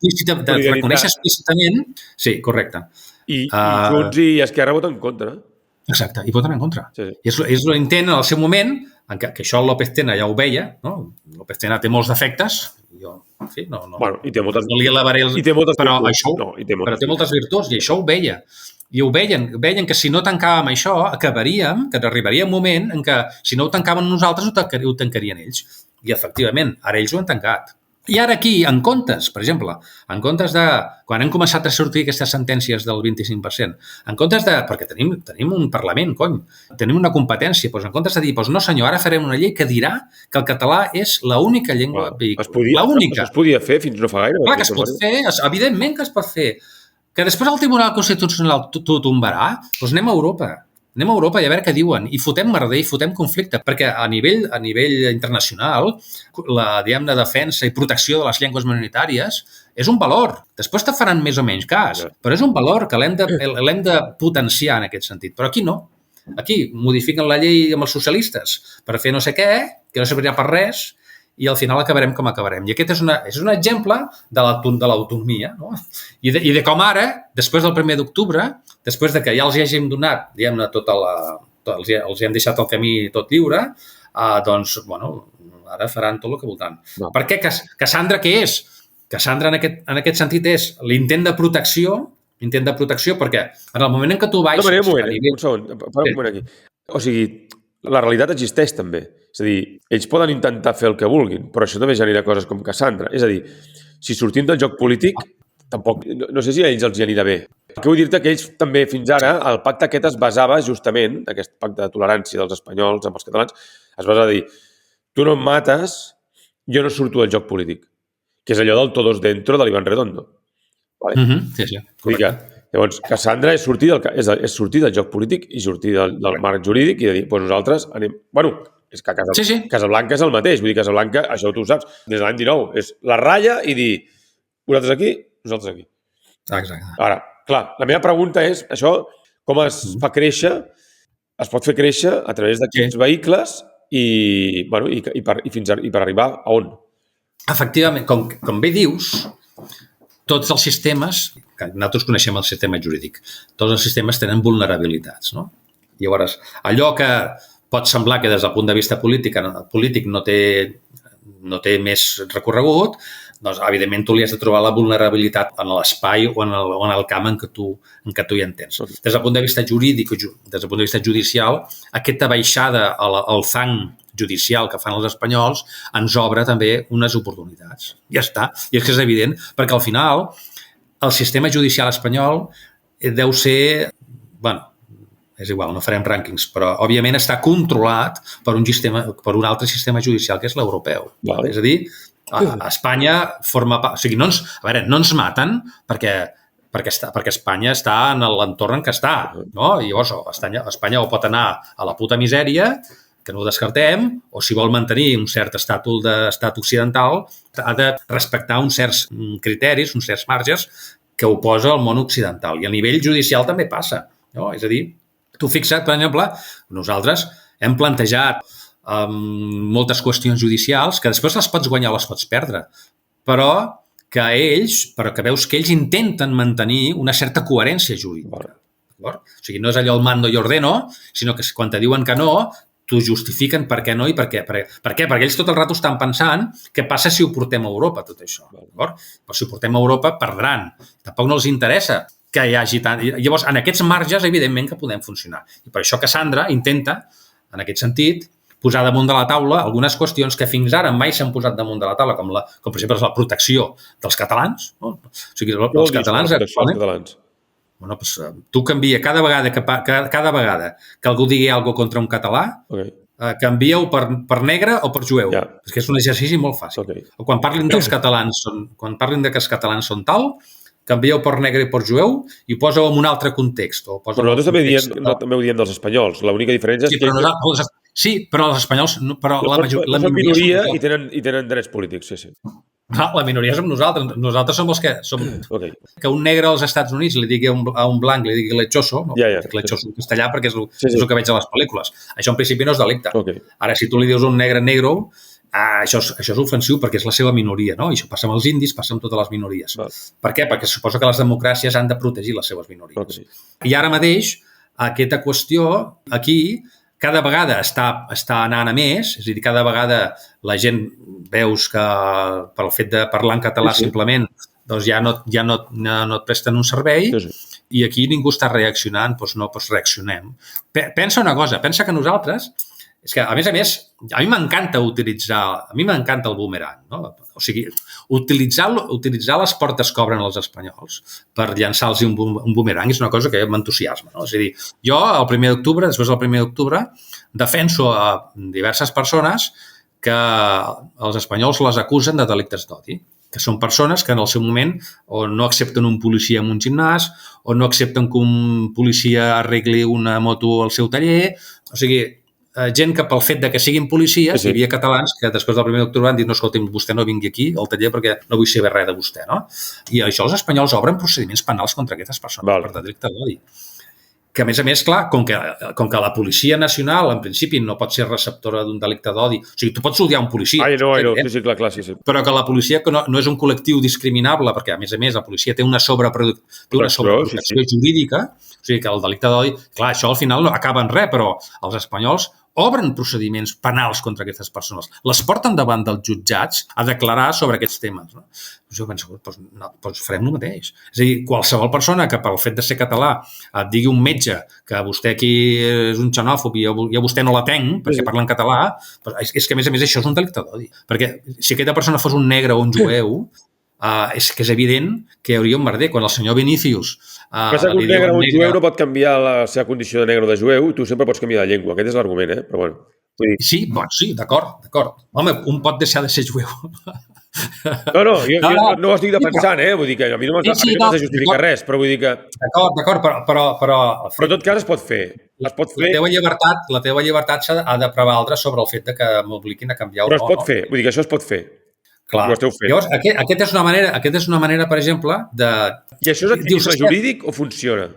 explícitament... Sí, correcte. I Junts i Esquerra voten en contra. Exacte, i voten en contra. Sí. És l'intent en el seu moment, que això el López Tena ja ho veia, no? López Tena té molts defectes, Bueno, i té moltes... No li alabaré els... té moltes però virtuts. Té moltes virtuts, i això ho veia. I ho veien que si no tancàvem això, acabaríem, que arribaria un moment en què si no ho tancàvem nosaltres, ho tancarien ells. I, efectivament, ara ells ho han tancat. I ara aquí, en comptes, per exemple, en comptes de... Quan han començat a sortir aquestes sentències del 25%, en comptes de... Perquè tenim un Parlament, tenim una competència, doncs en comptes de dir, no senyor, ara farem una llei que dirà que el català és l'única llengua vehicular. L'única. Això es podia fer fins no fa gaire. Clar que es pot fer, evidentment que es pot fer. Que després el Tribunal Constitucional t'ho tombarà, doncs anem a Europa. Anem a Europa i a veure què diuen. I fotem merder, i fotem conflicte, perquè a nivell internacional la, diguem-ne, defensa i protecció de les llengües minoritàries és un valor. Després te faran més o menys cas, però és un valor que l'hem de potenciar en aquest sentit. Però aquí no. Aquí modifiquen la llei amb els socialistes per fer no sé què, que no servirà per res, i al final acabarem com acabarem. I aquest és un exemple de l'autonomia, no? I de com ara, després del 1 d'octubre, després de que ja els hàgim donat, diguem-ne, els hem deixat el camí tot lliure, doncs, bueno, ara faran tot el que voldran. No. Per què? Cassandra què és? Cassandra en aquest sentit és l'intent de protecció, perquè en el moment en què tu baixes... Un segon, un moment aquí. O sigui, la realitat existeix també. És a dir, ells poden intentar fer el que vulguin, però això també genera coses com Cassandra. És a dir, si sortim del joc polític, tampoc, no sé si a ells els hi anirà bé. Què vull dir-te que ells també, fins ara, el pacte aquest es basava justament, aquest pacte de tolerància dels espanyols amb els catalans, es basa a dir, tu no em mates, jo no surto del joc polític, que és allò del todos dentro de l'Iván Redondo. Vale? Sí, correcte. Llavors, Cassandra és sortir del joc polític i sortir del marc jurídic i de dir, doncs nosaltres anem... Bueno, és que Casablanca és el mateix. Vull dir, Casablanca, això tu ho saps, des de l'any 19, és la ratlla i dir, vosaltres aquí, nosaltres aquí. Exacte. Ara, clar, la meva pregunta és, això com es fa créixer? Es pot fer créixer a través d'aquests vehicles i per arribar a on? Efectivament, com bé dius, tots els sistemes, que nosaltres coneixem el sistema jurídic, tots els sistemes tenen vulnerabilitats, no? Llavors, allò que pot semblar que des del punt de vista polític no té més recorregut, doncs, evidentment, tu li has de trobar la vulnerabilitat en l'espai o en el camp en què tu hi entens. Des del punt de vista jurídic, des del punt de vista judicial, aquesta baixada al fang judicial que fan els espanyols ens obre també unes oportunitats. Ja està. I és que és evident, perquè al final el sistema judicial espanyol deu ser... Bueno, és igual, no farem rànquings, però òbviament està controlat per un altre sistema judicial que és l'europeu. Vale. És a dir, a Espanya forma part... O sigui, no ens maten perquè Espanya està en l'entorn en què està. No? I llavors Espanya o pot anar a la puta misèria, que no ho descartem, o si vol mantenir un cert estatut d'estat occidental, ha de respectar uns certs criteris, uns certs marges que oposa al món occidental. I a nivell judicial també passa. No? És a dir, tu fixa't, per exemple, nosaltres hem plantejat moltes qüestions judicials que després les pots guanyar o les pots perdre, però que veus que ells intenten mantenir una certa coherència jurídica. O sigui, no és allò el mando y ordeno, sinó que quan te diuen que no, t'ho justifiquen per què no i per què. Per què? Perquè ells tot el rato estan pensant què passa si ho portem a Europa, tot això. Però si ho portem a Europa, perdran. Tampoc no els interessa que hi hagi tant... Llavors, en aquests marges, evidentment que podem funcionar. I per això Cassandra intenta, en aquest sentit, posar damunt de la taula algunes qüestions que fins ara mai s'han posat damunt de la taula, com per exemple la protecció dels catalans. No? O sigui, els catalans... Bueno, doncs, tu canvia cada vegada que algú digui alguna cosa contra un català, canvia-ho per negre o per jueu. És que és un exercici molt fàcil. O quan parlin dels catalans, quan parlin que els catalans són tal, canvia-ho per negre i per jueu i posa-ho en un altre context. Però nosaltres també ho diem dels espanyols. L'única diferència és que... Sí, però els espanyols... La minoria i tenen drets polítics, sí. La minoria som nosaltres. Nosaltres som els que som... Que un negre als Estats Units li digui a un blanc, li digui lechoso, no? Lechoso en castellà perquè és el que veig a les pel·lícules. Això en principi no és delicte. Ara, si tu li dius un negre negro, això és ofensiu perquè és la seva minoria, no? I això passa amb els indis, passa amb totes les minories. Per què? Perquè suposo que les democràcies han de protegir les seves minories. I ara mateix, aquesta qüestió aquí... cada vegada està anant a més, és a dir, cada vegada la gent veus que pel fet de parlar en català simplement doncs ja no et presten un servei i aquí ningú està reaccionant, doncs no, doncs reaccionem. Pensa una cosa, pensa que nosaltres, és que a més, a mi m'encanta el boomerang, no? O sigui, utilitzar les portes que obren els espanyols per llançar-los un boomerang és una cosa que m'entusiasma, no? És a dir, jo després del 1 d'octubre, defenso a diverses persones que els espanyols les acusen de delictes d'odi, que són persones que en el seu moment o no accepten un policia en un gimnàs o no accepten que un policia arregli una moto al seu taller, o sigui, gent que pel fet de que siguin policies, hi havia catalans que després del 1 d'octubre van dir no, escolti'm, vostè no vingui aquí al taller perquè no vull saber res de vostè, no? I això els espanyols obren procediments penals contra aquestes persones per delicte d'odi. Que, a més, clar, com que la Policia Nacional, en principi, no pot ser receptora d'un delicte d'odi, o sigui, tu pots odiar un policia. Sí, clar, sí. Però que la policia no és un col·lectiu discriminable, perquè, a més, la policia té una sobreprotecció jurídica, o sigui, que el delicte d'odi... Clar, això al final no acaba en res, però els espanyols obren procediments penals contra aquestes persones. Les porten davant dels jutjats a declarar sobre aquests temes. No? Jo penso, doncs farem el mateix. És a dir, qualsevol persona que pel fet de ser català et digui un metge que vostè aquí és un xenòfob i a vostè no l'atenc perquè parla en català, és que a més això és un delicte d'odi. Perquè si aquesta persona fos un negre o un jueu, és que és evident que hi hauria un merder. Quan el senyor Vinícius... Passa que un negre o un jueu no pot canviar la seva condició de negre o de jueu i tu sempre pots canviar de llengua. Aquest és l'argument, però bueno. Sí, d'acord. Home, un pot deixar de ser jueu. No, jo no ho estic defensant, vull dir que a mi no m'has de justificar res, però vull dir que... D'acord, però... en tot cas es pot fer. La teva llibertat ha de prevaldre sobre el fet que m'obliguin a canviar o no. Però es pot fer, vull dir que això es pot fer. Clar. Llavors, aquesta és una manera, per exemple, de... I això és activisme jurídic o funciona?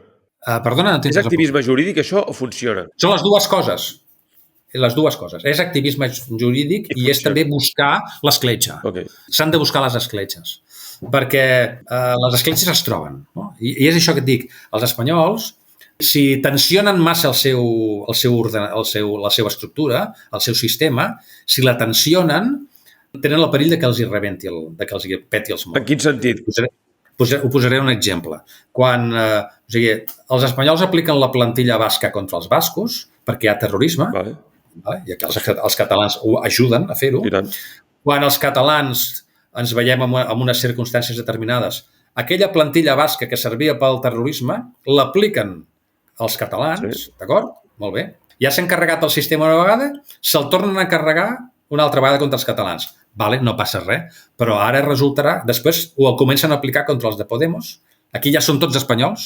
Perdona, no entenc. És activisme jurídic, això, o funciona? Són les dues coses. És activisme jurídic i és també buscar l'escletxa. S'han de buscar les escletxes. Perquè les escletxes es troben. No? I és això que et dic. Els espanyols Si tensionen massa la seva estructura, el seu sistema, si la tensionen, tenen el perill de que els hi rebenti, de que els hi peti els morts. En quin sentit? Ho posaré un exemple. Quan els espanyols apliquen la plantilla basca contra els bascos, perquè hi ha terrorisme, Vale. I que els catalans ho ajuden a fer-ho, quan els catalans ens veiem en unes circumstàncies determinades, aquella plantilla basca que servia pel terrorisme l'apliquen als catalans, d'acord? Molt bé. Ja s'han carregat el sistema una vegada, se'l tornen a carregar una altra vegada contra els catalans. Vale, no passa res, però ara resultarà, després ho comencen a aplicar contra els de Podemos, aquí ja són tots espanyols,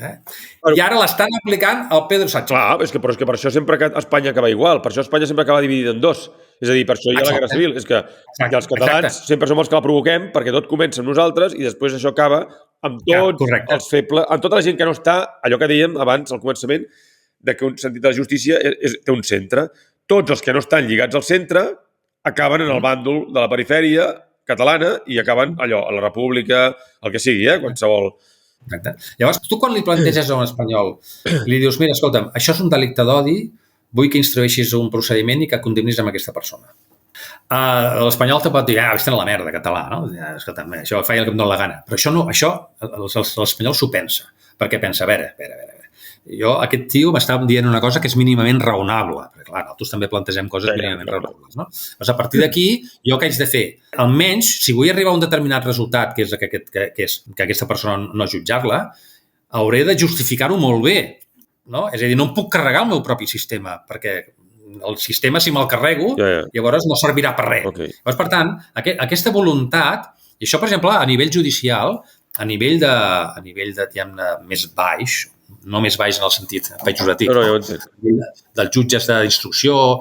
i ara l'estan aplicant al Pedro Sánchez. Clar, però és que per això sempre Espanya acaba igual, per això Espanya sempre acaba dividida en dos. És a dir, per això hi ha la Guerra Civil. És que els catalans sempre som els que la provoquem perquè tot comença amb nosaltres i després això acaba amb tots els febles, amb tota la gent que no està, allò que dèiem abans al començament, de que un sentit de la justícia té un centre. Tots els que no estan lligats al centre acaben en el bàndol de la perifèria catalana i acaben allò, a la república, el que sigui, qualsevol. Exacte. Llavors, tu quan li planteges a un espanyol, li dius, mira, escolta'm, això és un delicte d'odi, vull que instrueixis un procediment i que condemnis amb aquesta persona. L'espanyol te pot dir, estan a la merda, català, no? Escolta'm, això feia el que em dóna la gana. Però això no, això l'espanyol s'ho pensa, perquè pensa, a veure, aquest tio m'està dient una cosa que és mínimament raonable. Perquè, clar, nosaltres també plantegem coses mínimament raonables, no? Doncs a partir d'aquí, jo què haig de fer? Almenys, si vull arribar a un determinat resultat, que és que aquesta persona no jutjar-la, hauré de justificar-ho molt bé, no? És a dir, no em puc carregar el meu propi sistema, perquè el sistema, si me'l carrego, llavors no servirà per res. Llavors, per tant, aquesta voluntat, i això, per exemple, a nivell judicial, a nivell de diguem-ne, més baix, no més baix en el sentit pejoratiu, dels jutges d'instrucció,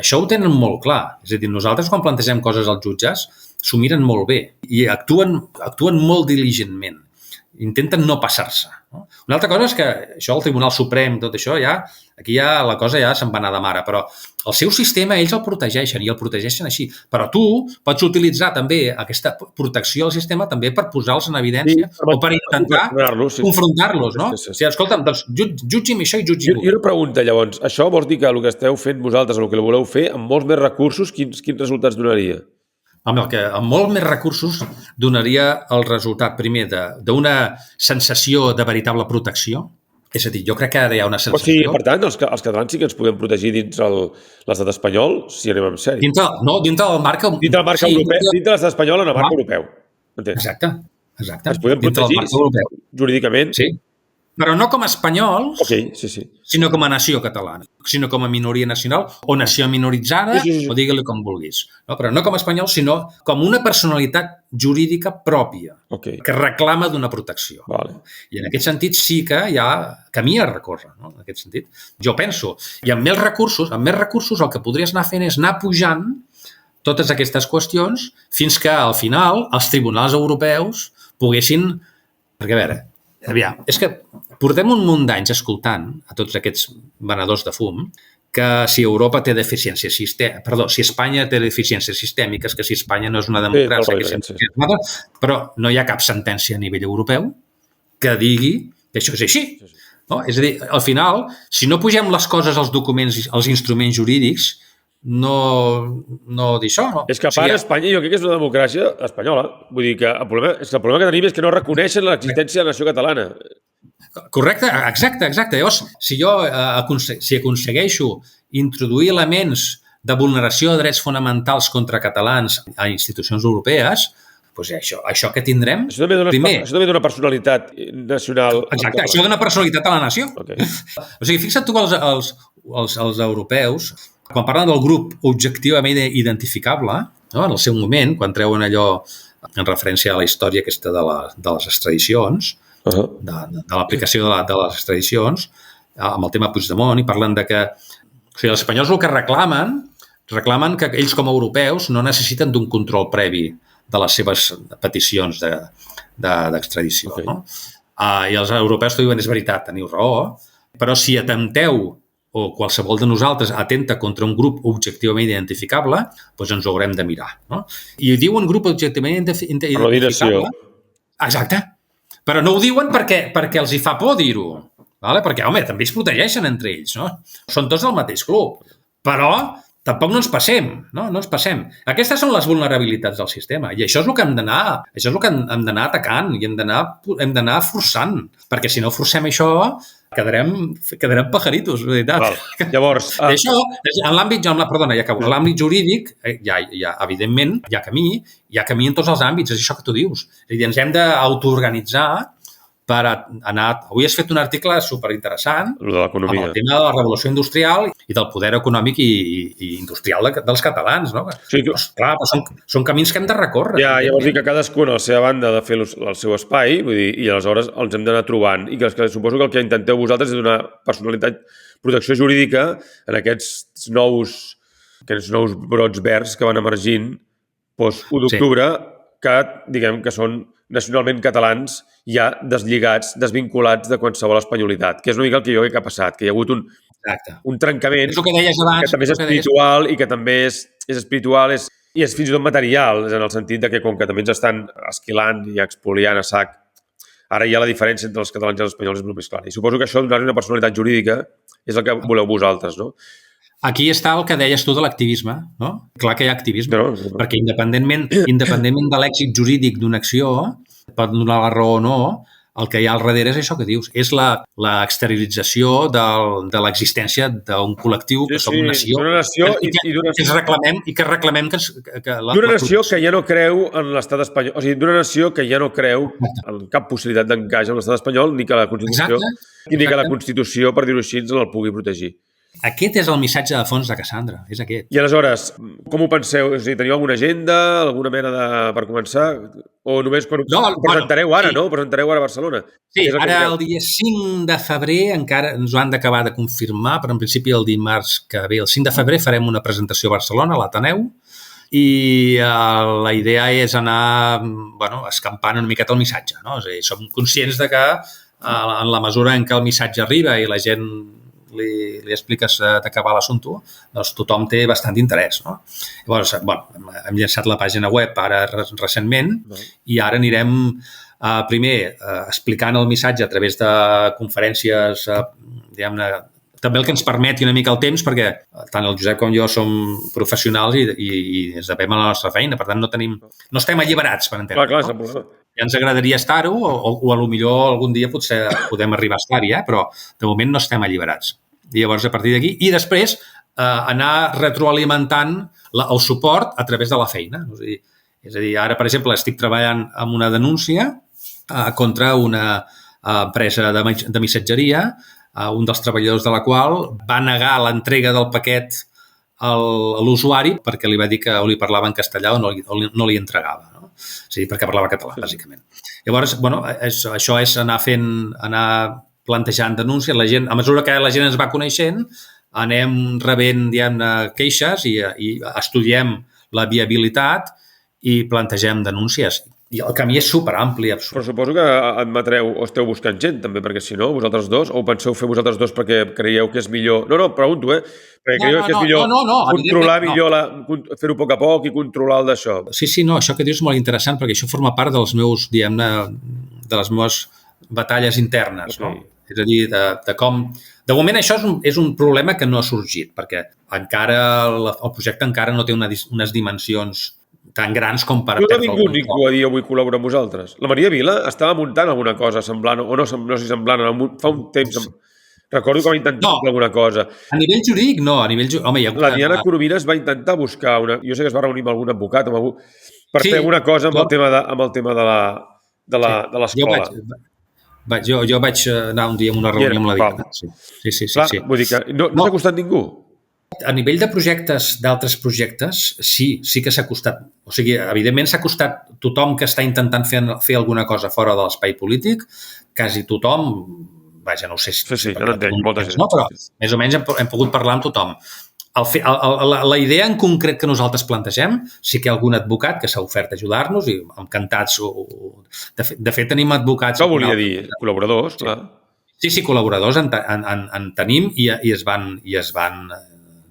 això ho tenen molt clar. És a dir, nosaltres quan plantegem coses als jutges s'ho miren molt bé i actuen molt diligentment. Intenten no passar-se. No? Una altra cosa és que això, el Tribunal Suprem, tot això, aquí la cosa ja se'n va anar de mare, però el seu sistema ells el protegeixen i el protegeixen així. Però tu pots utilitzar també aquesta protecció al sistema també per posar-los en evidència o per intentar confrontar-los, no? O sigui, escolta'm, doncs jutgi'm això i jutgi'm. I una pregunta, llavors. Això vols dir que el que esteu fent vosaltres, el que voleu fer, amb molts més recursos, quins resultats donaria? Amb molt més recursos donaria el resultat, primer, d'una sensació de veritable protecció. És a dir, jo crec que ara hi ha una sensació... O sigui, per tant, els catalans sí que ens podem protegir dins l'estat espanyol, si anem en sèrio. Dintre del marc... Dintre del marc europeu, dintre l'estat espanyol en el marc europeu. Exacte. Ens podem protegir jurídicament. Sí. Però no com a espanyols, sí. Sinó com a nació catalana, sinó com a minoria nacional o nació minoritzada, o digue-li com vulguis. No? Però no com a espanyols, sinó com una personalitat jurídica pròpia que reclama d'una protecció. I en aquest sentit sí que hi ha camí a recórrer. No? En aquest sentit, jo penso. I amb més recursos el que podries anar fent és anar pujant totes aquestes qüestions fins que al final els tribunals europeus poguessin... Perquè a veure, és que portem un munt d'anys escoltant a tots aquests venedors de fum que si Europa té deficiències si Espanya té deficiències sistèmiques, que si Espanya no és una democràcia, però no hi ha cap sentència a nivell europeu que digui que això és així. No? És a dir, al final, si no pugem les coses als documents, als instruments jurídics, no d'això. No. És que a part Espanya jo crec que és una democràcia espanyola. Vull dir que el problema que tenim és que no reconeixen l'existència de la nació catalana. Correcte, exacte. Llavors, si aconsegueixo introduir elements de vulneració de drets fonamentals contra catalans a institucions europees, doncs això que tindrem... Això també dona personalitat nacional. Exacte, això dona personalitat a la nació. O sigui, fixa't tu que els europeus, quan parlen del grup objectivament identificable, no? En el seu moment, quan treuen allò en referència a la història aquesta de les extradicions, de l'aplicació de les extradicions, amb el tema Puigdemont, i parlen de que els espanyols el que reclamen que ells com a europeus no necessiten d'un control previ de les seves peticions d'extradició. No? I els europeus t'ho diuen, és veritat, teniu raó, però si atempteu o qualsevol de nosaltres atenta contra un grup objectivament identificable, doncs ens ho haurem de mirar. No? I diuen grup objectivament identificable. Exacte. Però no ho diuen perquè els hi fa por dir-ho. vale? Perquè, home, també es protegeixen entre ells, no? Són tots del mateix club, però tampoc no ens passem, no? No ens passem. Aquestes són les vulnerabilitats del sistema i això és el que hem d'anar atacant i hem d'anar forçant, perquè si no forcem això quedarem pajaritos, de veritat. Val. Llavors... Això, en l'àmbit, perdona, ja acabo. En l'àmbit jurídic, evidentment, hi ha camí en tots els àmbits, és això que tu dius. És a dir, ens hem d'autoorganitzar per anar... Avui has fet un article superinteressant de l'economia, amb el tema de la revolució industrial i del poder econòmic i industrial dels catalans, no? Sí, clar, són camins que hem de recórrer. Ja vols dir que cadascun a la seva banda ha de fer el seu espai, vull dir, i aleshores els hem d'anar trobant. I que suposo que el que intenteu vosaltres és donar personalitat, protecció jurídica en aquests nous brots verds que van emergint post-1 d'octubre, que diguem que són nacionalment catalans ja deslligats, desvinculats de qualsevol espanyolitat, que és una mica el que jo crec que ha passat, que hi ha hagut un trencament que deies abans, que també és espiritual i que també és espiritual i és fins i tot material, en el sentit de que com que també ens estan esquilant i expoliant a sac, ara ja la diferència entre els catalans i els espanyols és molt més clara. I suposo que això, donar-li una personalitat jurídica, és el que voleu vosaltres, no? Aquí està el que deies tu de l'activisme, no? Clar que hi ha activisme, perquè independentment de l'èxit jurídic d'una acció, pot donar la raó o no, el que hi ha al darrere és això que dius, és l'exteriorització de l'existència d'un col·lectiu que som una nació. D'una nació i que reclamem que d'una nació que ja no creu en l'estat espanyol, o sigui, d'una nació que ja no creu en cap possibilitat d'encaix en l'estat espanyol, ni que la Constitució, ni que la Constitució, per dir-ho així, ens el pugui protegir. Aquest és el missatge de fons de Cassandra, és aquest. I aleshores, com ho penseu? O sigui, teniu alguna agenda, alguna mena per començar? O només ho presentareu ara, no? Ho presentareu ara a Barcelona? Sí, ara el dia 5 de febrer encara ens ho han d'acabar de confirmar, però en principi el dimarts que ve, el 5 de febrer, farem una presentació a Barcelona, a l'Ateneu, i la idea és anar escampant una miqueta el missatge, no? És a dir, som conscients de que en la mesura en què el missatge arriba i la gent li expliques de què va l'assumpte, doncs tothom té bastant interès, no? Llavors, hem llançat la pàgina web ara recentment i ara anirem primer explicant el missatge a través de conferències, diguem-ne, també el que ens permeti una mica el temps, perquè tant el Josep com jo som professionals i ens devem a la nostra feina, per tant no estem alliberats, per entendre. Clar, no? Ja ens agradaria estar-ho o a lo millor algun dia potser podem arribar a estar-hi, però de moment no estem alliberats. I llavors, a partir d'aquí, i després anar retroalimentant el suport a través de la feina. És a dir, ara, per exemple, estic treballant amb una denúncia contra una empresa de missatgeria, un dels treballadors de la qual va negar l'entrega del paquet a l'usuari perquè li va dir que o li parlava en castellà o no li entregava. No? És a dir, perquè parlava català, bàsicament. Llavors, això és anar plantejant denúncies. La gent, a mesura que la gent ens va coneixent, anem rebent, diguem-ne, queixes i estudiem la viabilitat i plantegem denúncies. I el camí és superampli, absolut. Però suposo que admetreu o esteu buscant gent, també, perquè si no, vosaltres dos, o ho penseu fer vosaltres dos perquè creieu que és millor... No, pregunto, perquè creieu que és millor controlar millor, fer-ho a poc i controlar el d'això. Sí, no, això que dius és molt interessant, perquè això forma part dels meus, diguem-ne, de les meves batalles internes, no? És a dir, de com... De moment això és un problema que no ha sorgit, perquè encara el projecte encara no té unes dimensions tan grans com per... No ha vingut ningú a dir vull col·laborar amb vosaltres. La Maria Vila estava muntant alguna cosa semblant, o no sé si semblant, fa un temps... Recordo que va intentar alguna cosa. A nivell jurídic, no. La Diana Coromines va intentar buscar una... Jo sé que es va reunir amb algun advocat per fer alguna cosa amb el tema de l'escola. Jo vaig anar un dia a una reunió amb la Diana. Sí. Clar, vull dir que no s'ha costat ningú. A nivell de d'altres projectes, sí que s'ha costat. O sigui, evidentment s'ha costat tothom que està intentant fer alguna cosa fora de l'espai polític, quasi tothom, vaja, no ho sé... Sí, ja l'entenc, molta gent. No, però més o menys hem pogut parlar amb tothom. La idea en concret que nosaltres plantegem, sí que hi ha algun advocat que s'ha ofert a ajudar-nos i encantats. De fet, tenim advocats... Això volia dir col·laboradors, clar. Sí, col·laboradors en tenim i es van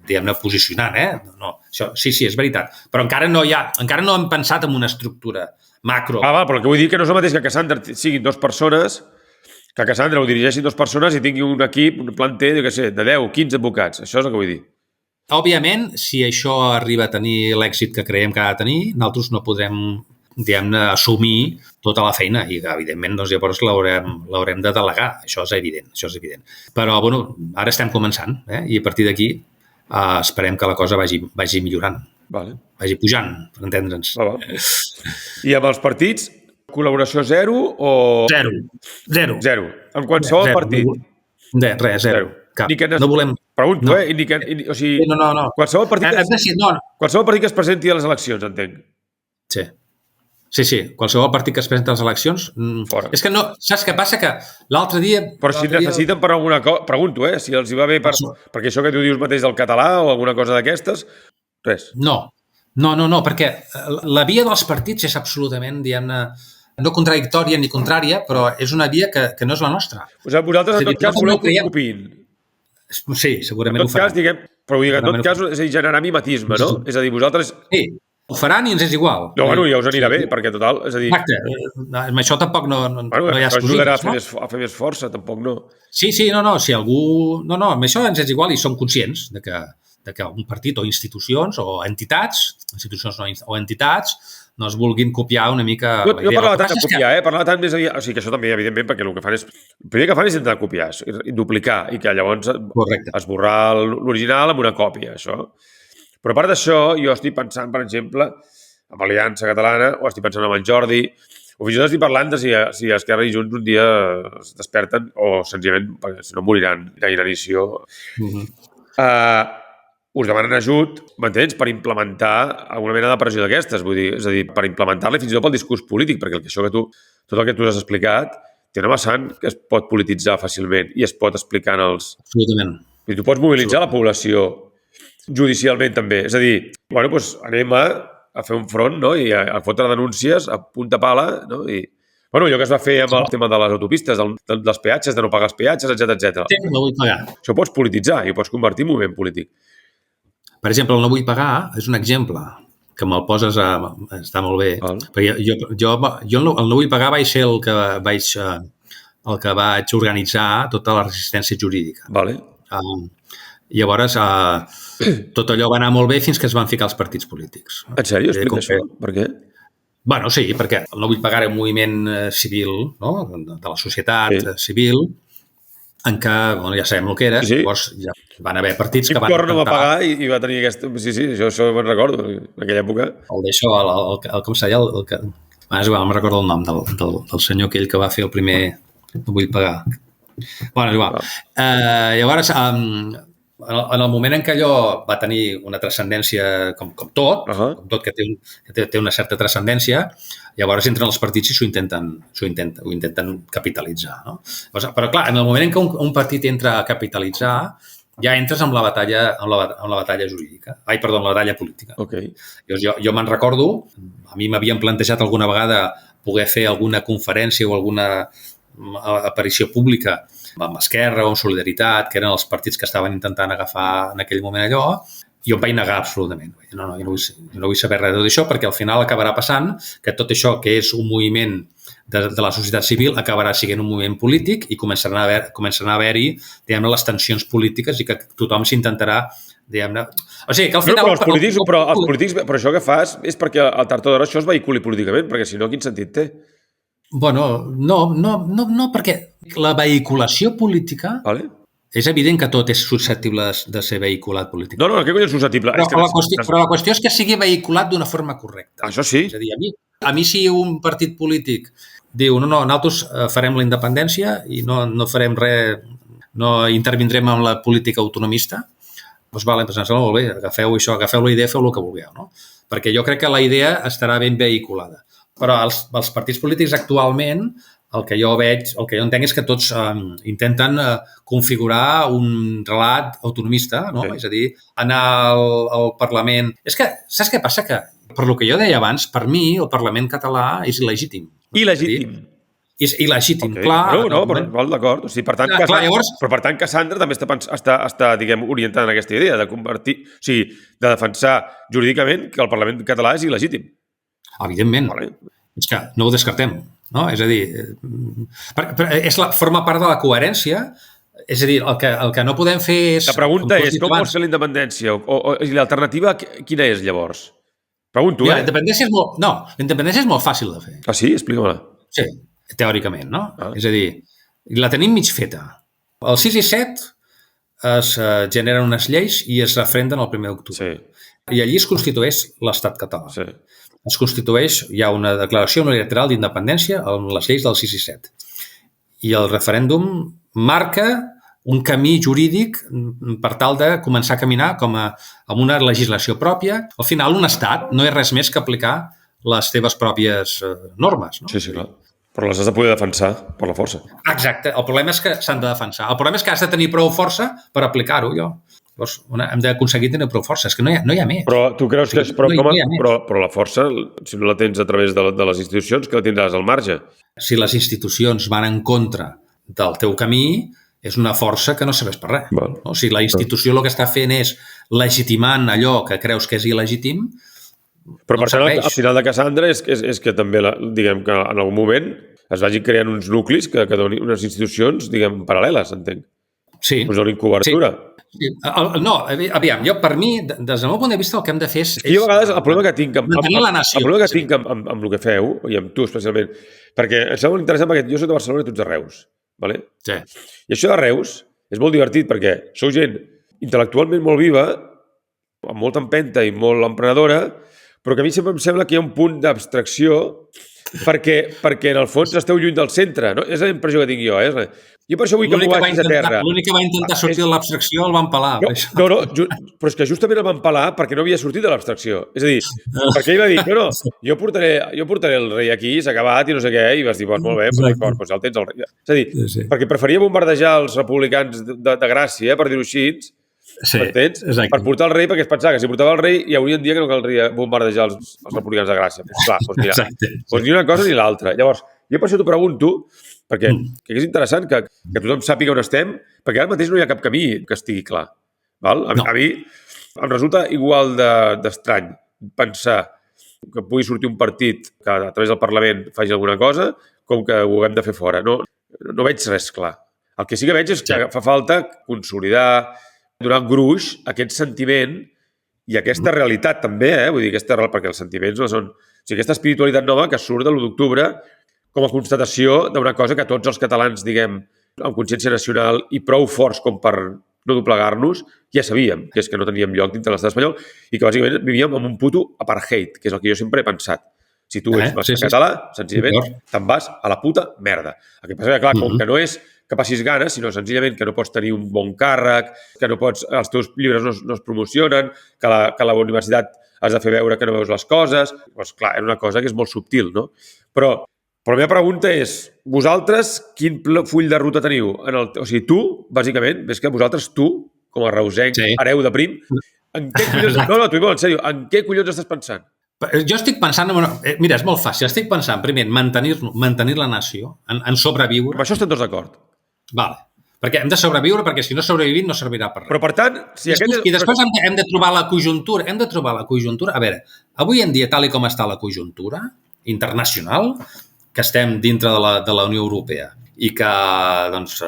diguem-ne, posicionant, No, això, sí, és veritat. Però encara no hem pensat en una estructura macro. Però el que vull dir que no és el mateix que Cassandra siguin dues persones Que a Cassandra ho dirigeixin 2 persones i tingui un equip, un planter, jo què sé, de 10, 15 advocats. Això és el que vull dir. Òbviament, si això arriba a tenir l'èxit que creiem que ha de tenir, nosaltres no podrem, diguem-ne, assumir tota la feina i, evidentment, doncs, llavors l'haurem de delegar. Això és evident. Però, bueno, ara estem començant, i a partir d'aquí esperem que la cosa vagi millorant. Vale. Vagi pujant, per entendre'ns. I amb els partits, col·laboració 0 o... Zero. En qualsevol partit? Zero. No volem... Pregunto, o sigui, no. Qualsevol partit que es presenti a les eleccions, entenc. Sí. Qualsevol partit que es presenti a les eleccions... Fora. És que no... Saps què passa? Que l'altre dia... Però si necessiten per alguna cosa... Pregunto, si els hi va bé perquè això que tu dius mateix del català o alguna cosa d'aquestes, res. No, perquè la via dels partits és absolutament, diguem-ne, no contradictòria ni contrària, però és una via que no és la nostra. O sigui, vosaltres en tot cas voleu que copiïn. Sí, segurament ho faran. Però en tot cas és generar mimetisme, no? És a dir, vosaltres... Sí, ho faran i ens és igual. No, bueno, ja us anirà bé, perquè total, és a dir... Exacte, amb això tampoc no hi ha exclusives. Ajudarà a fer més força, tampoc no. Sí, no, si algú... No, amb això ens és igual i som conscients de que un partit o institucions o entitats, o entitats, no es vulguin copiar una mica... No parlava tant de copiar, parlava tant més... O sigui, que això també, evidentment, perquè el que fan és... El primer que fan és intentar copiar, duplicar, i que llavors esborrar l'original amb una còpia, això. Però a part d'això, jo estic pensant, per exemple, amb Aliança Catalana, o estic pensant amb en Jordi, o fins i tot estic parlant de si Esquerra i Junts un dia es desperten, o senzillament, perquè si no moriran d'inanició. Us demanen ajut, m'entens, per implementar alguna mena de pressió d'aquestes, vull dir, és a dir, per implementar-la fins i tot pel discurs polític, perquè tot el que tu has explicat té una vessant que es pot polititzar fàcilment i es pot explicar en els... Absolutament. I tu pots mobilitzar la població judicialment també, és a dir, bueno, doncs anem a fer un front, no?, i a fotre denúncies a punta pala, no?, i... Bueno, allò que es va fer amb el tema de les autopistes, dels peatges, de no pagar els peatges, etc. Sí, no vull pagar. Això ho pots polititzar i ho pots convertir en moviment polític. Per exemple, el no vull pagar és un exemple que me'l poses està molt bé. Perquè jo el no vull pagar vaig ser el que vaig organitzar tota la resistència jurídica. Llavors, tot allò va anar molt bé fins que es van ficar els partits polítics. En sèrio? Explica això. Per què? Bueno, sí, perquè el no vull pagar era un moviment civil, no?, de la societat civil, en què, ja sabem el que era, llavors ja van haver partits que van intentar... no va pagar i va tenir aquesta... Sí, això me'n recordo, en aquella època. Com s'ha dit, no me'n recordo el nom del senyor aquell que va fer el primer... No vull pagar. Bueno, igual. Llavors, en el moment en què allò va tenir una transcendència com tot, que té una certa transcendència, llavors entren els partits i ho intenten capitalitzar. No? Però, clar, en el moment en què un partit entra a capitalitzar, ja entres amb la batalla jurídica. En la batalla política. Jo me'n recordo, a mi m'havien plantejat alguna vegada poder fer alguna conferència o alguna aparició pública amb Esquerra o amb Solidaritat, que eren els partits que estaven intentant agafar en aquell moment allò, i jo em vaig negar absolutament. No vull saber res d'això, perquè al final acabarà passant que tot això que és un moviment de la societat civil acabarà sent un moviment polític i començaran a haver-hi, diguem-ne, les tensions polítiques i que tothom s'intentarà, diguem-ne... O sigui, que al final... Però els polítics, però això que fas és perquè al tard o d'hora això es vehiculi políticament, perquè si no, quin sentit té? Bueno, no, perquè la vehiculació política és evident que tot és susceptible de ser vehiculat políticament. No, què cony és susceptible? Però la qüestió és que sigui vehiculat d'una forma correcta. Això sí. És a dir, a mi si un partit polític diu nosaltres farem la independència i no farem res, no intervindrem en la política autonomista, doncs molt bé, agafeu la idea, feu el que vulgueu, no? Perquè jo crec que la idea estarà ben vehiculada. Però els partits polítics actualment, el que jo entenc és que tots intenten configurar un relat autonomista, no? És a dir, anar al Parlament... És que, saps què passa? Que, per el que jo deia abans, per mi el Parlament català és il·legítim. Il·legítim. És il·legítim, clar. No, però d'acord. O sigui, per tant, Cassandra també està diguem, orientada en aquesta idea de convertir... O sigui, de defensar jurídicament que el Parlament català és il·legítim. Evidentment. És que no ho descartem. No? És a dir, forma part de la coherència. És a dir, el que no podem fer és... La pregunta és, com vols fer la independència? I l'alternativa quina és, llavors? Pregunto, Mira, la independència és molt fàcil de fer. Ah, sí? Explica-me-la. Sí, teòricament, no? És a dir, la tenim mig feta. El 6 i 7 es generen unes lleis i es referenden el 1 d'octubre. Sí. I allí es constitueix l'estat català. Sí. Es constitueix, hi ha una declaració unilateral d'independència amb les lleis del 6 i 7. I el referèndum marca un camí jurídic per tal de començar a caminar amb una legislació pròpia. Al final, un estat no és res més que aplicar les teves pròpies normes. No? Sí, clar. Però les has de poder defensar per la força. Exacte. El problema és que s'han de defensar. El problema és que has de tenir prou força per aplicar-ho, Llavors, hem d'aconseguir tenir prou força. És que no hi ha més. Però tu creus que però la força, si no la tens a través de les institucions, que la tindràs al marge. Si les institucions van en contra del teu camí, és una força que no serveix per res. Val. No? Si la institució el que està fent és legitimant allò que creus que és il·legítim, però per tant, al final de Cassandra és que també, diguem que en algun moment es vagin creant uns nuclis que donin unes institucions, diguem, paral·leles, entenc. Sí. Us donin cobertura. Sí. No, aviam, per mi, des del meu punt de vista, el que hem de fer és... Jo a vegades el problema que tinc mantenir la nació. El problema que tinc amb el que feu, i amb tu especialment, perquè em sembla interessant perquè jo soc de Barcelona i tu ets de Reus. Vale? Sí. I això de Reus és molt divertit perquè sou gent intel·lectualment molt viva, amb molta empenta i molt emprenedora, però que a mi sempre em sembla que hi ha un punt d'abstracció perquè en el fons esteu lluny del centre. No? És la impressió que tinc jo. Jo per això vull que m'ho baixis a terra. L'únic que va intentar sortir de l'abstracció el van pelar. No, però és que justament el van pelar perquè no havia sortit de l'abstracció. És a dir, perquè ell va dir, no, jo portaré el rei aquí, s'ha acabat i no sé què, i vas dir, molt bé, d'acord, doncs ja el tens el rei. És a dir, perquè preferia bombardejar els republicans de Gràcia, per dir-ho així, per portar el rei, perquè es pensava que si portava el rei hi hauria un dia que no caldria bombardejar els republicans de Gràcia. Clar, doncs mira, ni una cosa ni l'altra. Llavors, jo per això t'ho pregunto, perquè és interessant que tothom sàpiga on estem, perquè ara mateix no hi ha cap camí que estigui clar. Val? A mi em resulta igual d'estrany pensar que pugui sortir un partit que a través del Parlament faci alguna cosa com que ho haguem de fer fora. No veig res clar. El que sí que veig és que fa falta consolidar, donar gruix a aquest sentiment i aquesta realitat també, vull dir, perquè els sentiments no són... O sigui, aquesta espiritualitat nova que surt de l'1 d'octubre com a constatació d'una cosa que tots els catalans, diguem, amb consciència nacional i prou forts com per no doblegar-nos, ja sabíem, que és que no teníem lloc dintre l'estat espanyol i que bàsicament vivíem amb un puto apartheid, que és el que jo sempre he pensat. Si tu ets català, senzillament te'n vas a la puta merda. El que passa que, clar, com que no és que passis ganes, sinó senzillament que no pots tenir un bon càrrec, que no pots, els teus llibres no es promocionen, que la universitat has de fer veure que no veus les coses. Doncs, clar, és una cosa que és molt subtil, no? Però la meva pregunta és, vosaltres, quin full de ruta teniu? O sigui, tu, bàsicament, ves que vosaltres, tu, com a reusenc, hereu de Prim, en què collons... No, t'ho dic, en sèrio, en què collons estàs pensant? Jo estic pensant... Mira, és molt fàcil. Estic pensant, primer, mantenir la nació, en sobreviure. Amb això estem tots d'acord. Vale. Perquè hem de sobreviure, perquè si no sobrevivim no servirà per res. Però, per tant... I després hem de trobar la conjuntura. Hem de trobar la conjuntura. A veure, avui en dia, tal com està la conjuntura internacional, que estem dintre de la Unió Europea i que, doncs,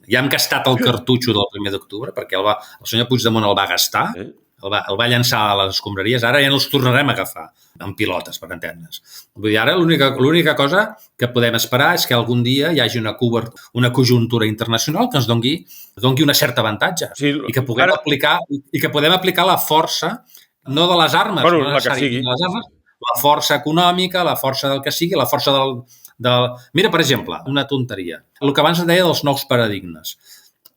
ja hem gastat el cartutxo del 1 d'octubre, perquè el senyor Puigdemont el va gastar, el va llançar a les escombraries, ara ja no els tornarem a agafar amb pilotes, per entendre's. Vull dir, ara l'única cosa que podem esperar és que algun dia hi hagi una conjuntura internacional que ens doni una certa avantatge i que puguem aplicar la força, no de les armes, no necessàriament de les armes, la força econòmica, la força del que sigui, la força del... Mira, per exemple, una tonteria. El que abans deia dels nous paradigmes.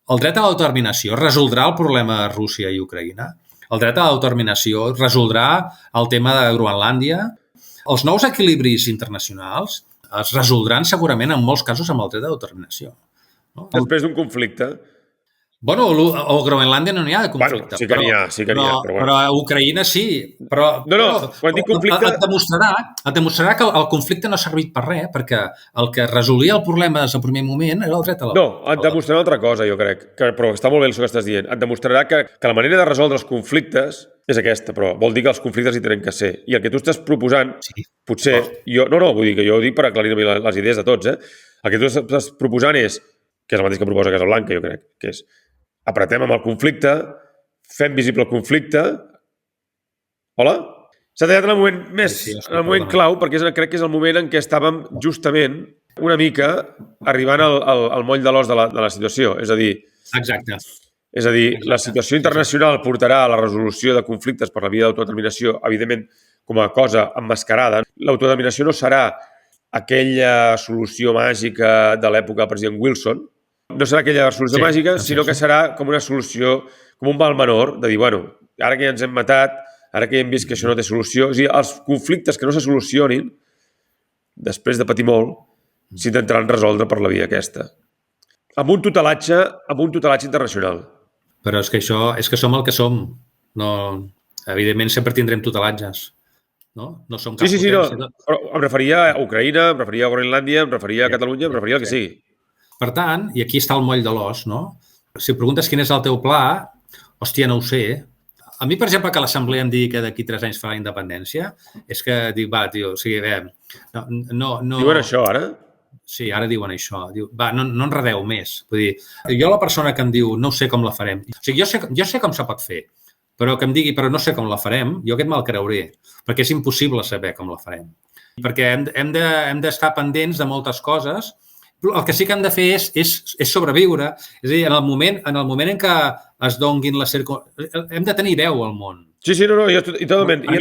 El dret a l'autodeterminació resoldrà el problema de Rússia i Ucraïna? El dret a l'autodeterminació resoldrà el tema de Groenlàndia? Els nous equilibris internacionals es resoldran segurament en molts casos amb el dret a l'autodeterminació. Després d'un conflicte. Bueno, o Groenlàndia no n'hi ha de conflicte. Bueno, sí que n'hi ha, però a Ucraïna sí. Però quan dic conflicte... Et demostrarà que el conflicte no ha servit per res, perquè el que resolia el problema des del primer moment era el dret a la... No, et demostrarà una altra cosa, jo crec. Però està molt bé això que estàs dient. Et demostrarà que la manera de resoldre els conflictes és aquesta, però vol dir que els conflictes hi tenen que ser. I el que tu estàs proposant, potser... vull dir que jo ho dic per aclarir-me les idees de tots, El que tu estàs proposant és, que és el mateix que proposa Casablanca, jo crec, que és apretem amb el conflicte, fem visible el conflicte... Hola? S'ha tallat en el moment en el moment clau, perquè crec que és el moment en què estàvem justament una mica arribant al moll de l'os de la situació. És a dir... Exacte. És a dir, la situació internacional portarà a la resolució de conflictes per la via d'autodeterminació, evidentment, com a cosa emmascarada. L'autodeterminació no serà aquella solució màgica de l'època del president Wilson, no serà aquella solució màgica, sinó que serà com una solució, com un mal menor, de dir, bueno, ara que ja ens hem matat, ara que ja hem vist que això no té solució, és a dir, els conflictes que no se solucionin, després de patir molt, s'intentaran resoldre per la via aquesta. Amb un tutelatge internacional. Però és que som el que som. No, evidentment sempre tindrem tutelatges. No som cap potència. No. Però em referia a Ucraïna, em referia a Groenlàndia, em referia a Catalunya, em referia al que sigui. Per tant, i aquí està el moll de l'os, no? Si preguntes quin és el teu pla, hòstia, no ho sé. A mi, per exemple, que l'Assemblea em digui que d'aquí 3 anys fa la independència, és que dic, va, tio, o sigui, no... Diuen això, ara? Sí, ara diuen això. Diu, va, no enredeu més. Vull dir, jo la persona que em diu no sé com la farem. O sigui, jo sé com se pot fer, però que em digui però no sé com la farem, jo aquest me'l creuré, perquè és impossible saber com la farem. Perquè hem d'estar pendents de moltes coses. El que sí que hem de fer és sobreviure. És a dir, en el moment en què es donguin les circumstàncies... Hem de tenir veu al món. Sí, no, i totalment. I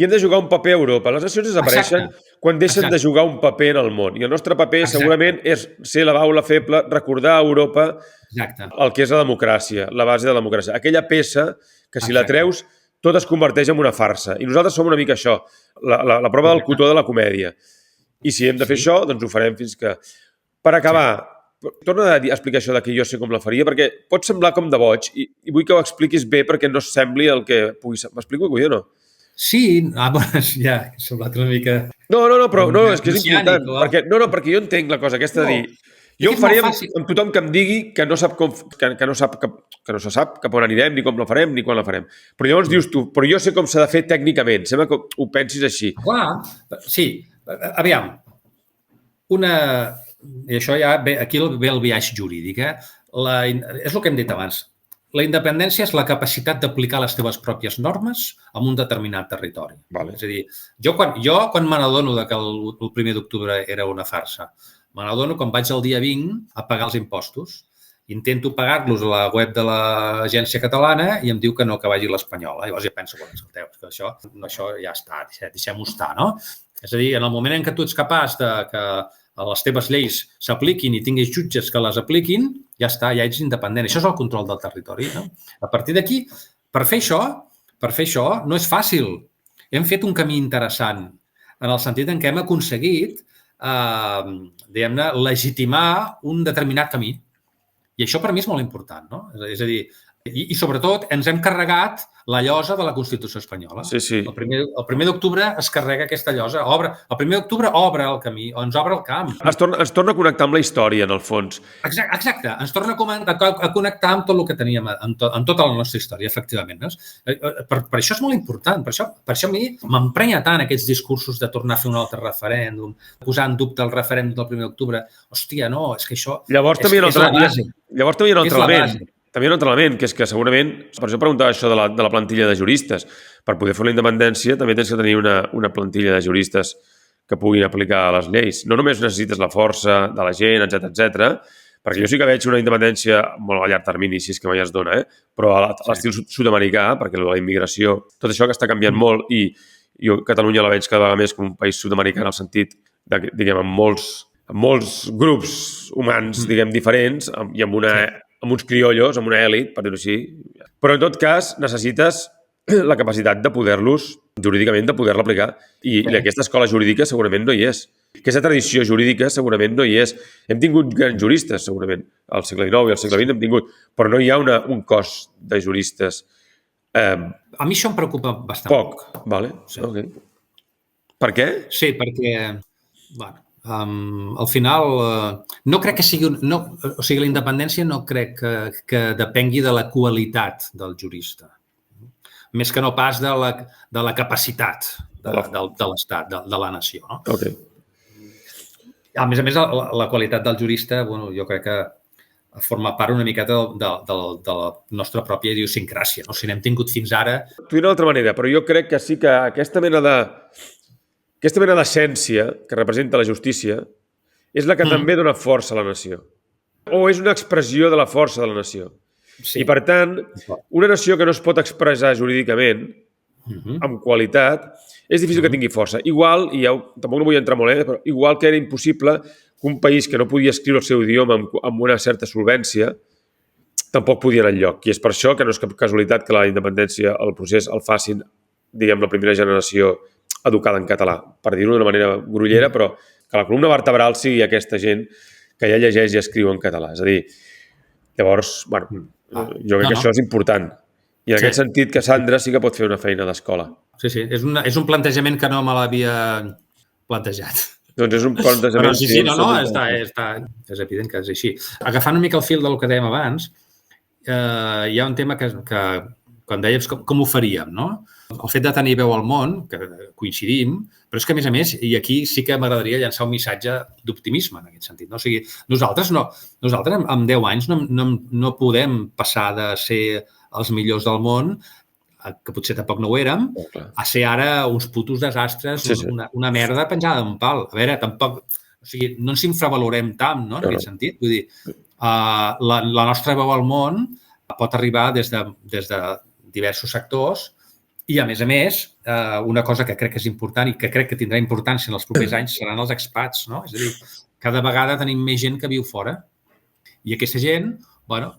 hem de jugar un paper a Europa. Les nacions desapareixen quan deixen de jugar un paper en el món. I el nostre paper segurament és ser la baula feble, recordar a Europa el que és la democràcia, la base de la democràcia. Aquella peça que si la treus tot es converteix en una farsa. I nosaltres som una mica això, la prova del cotó de la comèdia. I si hem de fer això, doncs ho farem fins que... Per acabar, torna a explicar això que jo sé com la faria, perquè pot semblar com de boig i vull que ho expliquis bé perquè no sembli el que pugui ser. M'explico bé o no? Sí, ja, ha semblat una mica... No, però és que és important. Perquè jo entenc la cosa aquesta de dir... Jo ho faria amb tothom que em digui que no se sap cap on anirem, ni com la farem, ni quan la farem. Però llavors dius tu, però jo sé com s'ha de fer tècnicament. Sembla que ho pensis així. Clar, sí. Aviam, i això ja aquí ve el biaix jurídic, és el que hem dit abans. La independència és la capacitat d'aplicar les teves pròpies normes en un determinat territori. Vale. És a dir, jo quan me n'adono que el 1 d'octubre era una farsa, me n'adono quan vaig el dia 20 a pagar els impostos. Intento pagar-los a la web de l'agència catalana i em diu que no, que vagi l'espanyola. Llavors ja penso, bueno, escolteu, que això ja està, deixem-ho estar, no? És a dir, en el moment en què tu ets capaç que les teves lleis s'apliquin i tinguis jutges que les apliquin, ja està, ja ets independent. Això és el control del territori, no? A partir d'aquí, per fer això no és fàcil. Hem fet un camí interessant en el sentit en què hem aconseguit, diguem-ne, legitimar un determinat camí. I això per mi és molt important, no? És a dir, i sobretot ens hem carregat la llosa de la Constitució espanyola. Sí. El 1 d'octubre es carrega aquesta llosa. El 1 d'octubre obre el camí, o ens obre el camp. Ens torna a connectar amb la història, en el fons. Exacte. Ens torna a connectar amb tot el que teníem, amb tota la nostra història, efectivament. No? Per això és molt important. Per això a mi m'emprenya tant aquests discursos de tornar a fer un altre referèndum, posar en dubte el referèndum del 1 d'octubre. Hòstia, no, és que això Llavors també hi ha un altre element. També hi ha un altre element, que és que segurament, per això preguntava això de la plantilla de juristes, per poder fer la independència també tens que tenir una plantilla de juristes que puguin aplicar les lleis. No només necessites la força de la gent, etc, perquè jo sí que veig una independència molt a llarg termini, si és que mai es dona, però a l'estil sud-americà, perquè la immigració, tot això que està canviant molt i jo Catalunya la veig cada vegada més com un país sud-americà en el sentit, diguem, amb molts grups humans, diguem, diferents i amb uns criollos, amb una èlit, per dir-ho així. Però, en tot cas, necessites la capacitat de poder-los, jurídicament, de poder-la aplicar. I aquesta escola jurídica segurament no hi és. Aquesta tradició jurídica segurament no hi és. Hem tingut grans juristes, segurament, al segle XIX i al segle XX hem tingut, però no hi ha un cos de juristes. A mi això em preocupa bastant. Poc, vale. Sí. Okay. Per què? Sí, perquè, bueno, al final, no crec que sigui... o sigui, la independència no crec que depengui de la qualitat del jurista, més que no pas de la capacitat de l'Estat, de la nació. No? Okay. A més, la qualitat del jurista, bueno, jo crec que forma part una miqueta de la nostra pròpia idiosincràsia. No? Si n'hem tingut fins ara... T'ho diré d'una altra manera, però jo crec que sí que aquesta mena d'essència que representa la justícia és la que també dona força a la nació. O és una expressió de la força de la nació. Sí. I, per tant, una nació que no es pot expressar jurídicament amb qualitat, és difícil que tingui força. Igual, i tampoc no vull entrar molt, però igual que era impossible que un país que no podia escriure el seu idioma amb una certa solvència tampoc podia anar enlloc. I és per això que no és cap casualitat que la independència, el procés, el facin, diguem, la primera generació educada en català, per dir-ho d'una manera grollera, però que la columna vertebral sigui aquesta gent que ja llegeix i escriu en català. És a dir, llavors, bueno, jo crec que això és important. I en aquest sentit que Sandra sí que pot fer una feina d'escola. Sí, és un plantejament que no me l'havia plantejat. Doncs és un plantejament... Però sí, és evident que és així. Agafant una mica el fil del que dèiem abans, hi ha un tema que quan dèiem com ho faríem, no? El fet de tenir veu al món, que coincidim, però és que, a més, i aquí sí que m'agradaria llançar un missatge d'optimisme en aquest sentit. No? O sigui, nosaltres amb 10 anys no podem passar de ser els millors del món, que potser tampoc no ho érem, a ser ara uns putos desastres, una merda penjada d'un pal. A veure, tampoc... O sigui, no ens infravalorem tant, no?, en aquest sentit. Vull dir, la nostra veu al món pot arribar des de diversos sectors i, a més, una cosa que crec que és important i que crec que tindrà importància en els propers anys seran els expats, no? És a dir, cada vegada tenim més gent que viu fora i aquesta gent, bueno,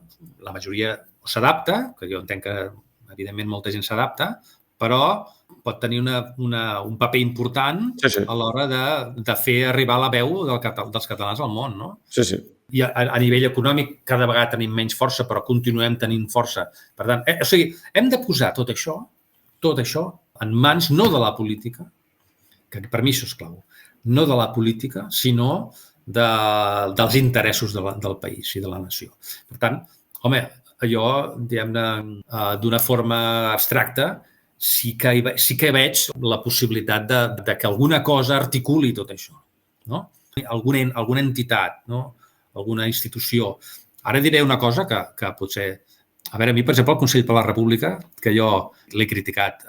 la majoria s'adapta, que jo entenc que, evidentment, molta gent s'adapta, però pot tenir un paper important a l'hora de fer arribar la veu dels catalans al món, no? Sí. I a nivell econòmic cada vegada tenim menys força, però continuem tenint força. Per tant, o sigui, hem de posar tot això en mans no de la política, que per mi això és clau, no de la política, sinó dels interessos del país i de la nació. Per tant, home, jo, diguem-ne, d'una forma abstracta, sí que veig la possibilitat de que alguna cosa articuli tot això, no? Alguna entitat, no? Alguna institució. Ara diré una cosa que potser... A veure, a mi, per exemple, el Consell per la República, que jo l'he criticat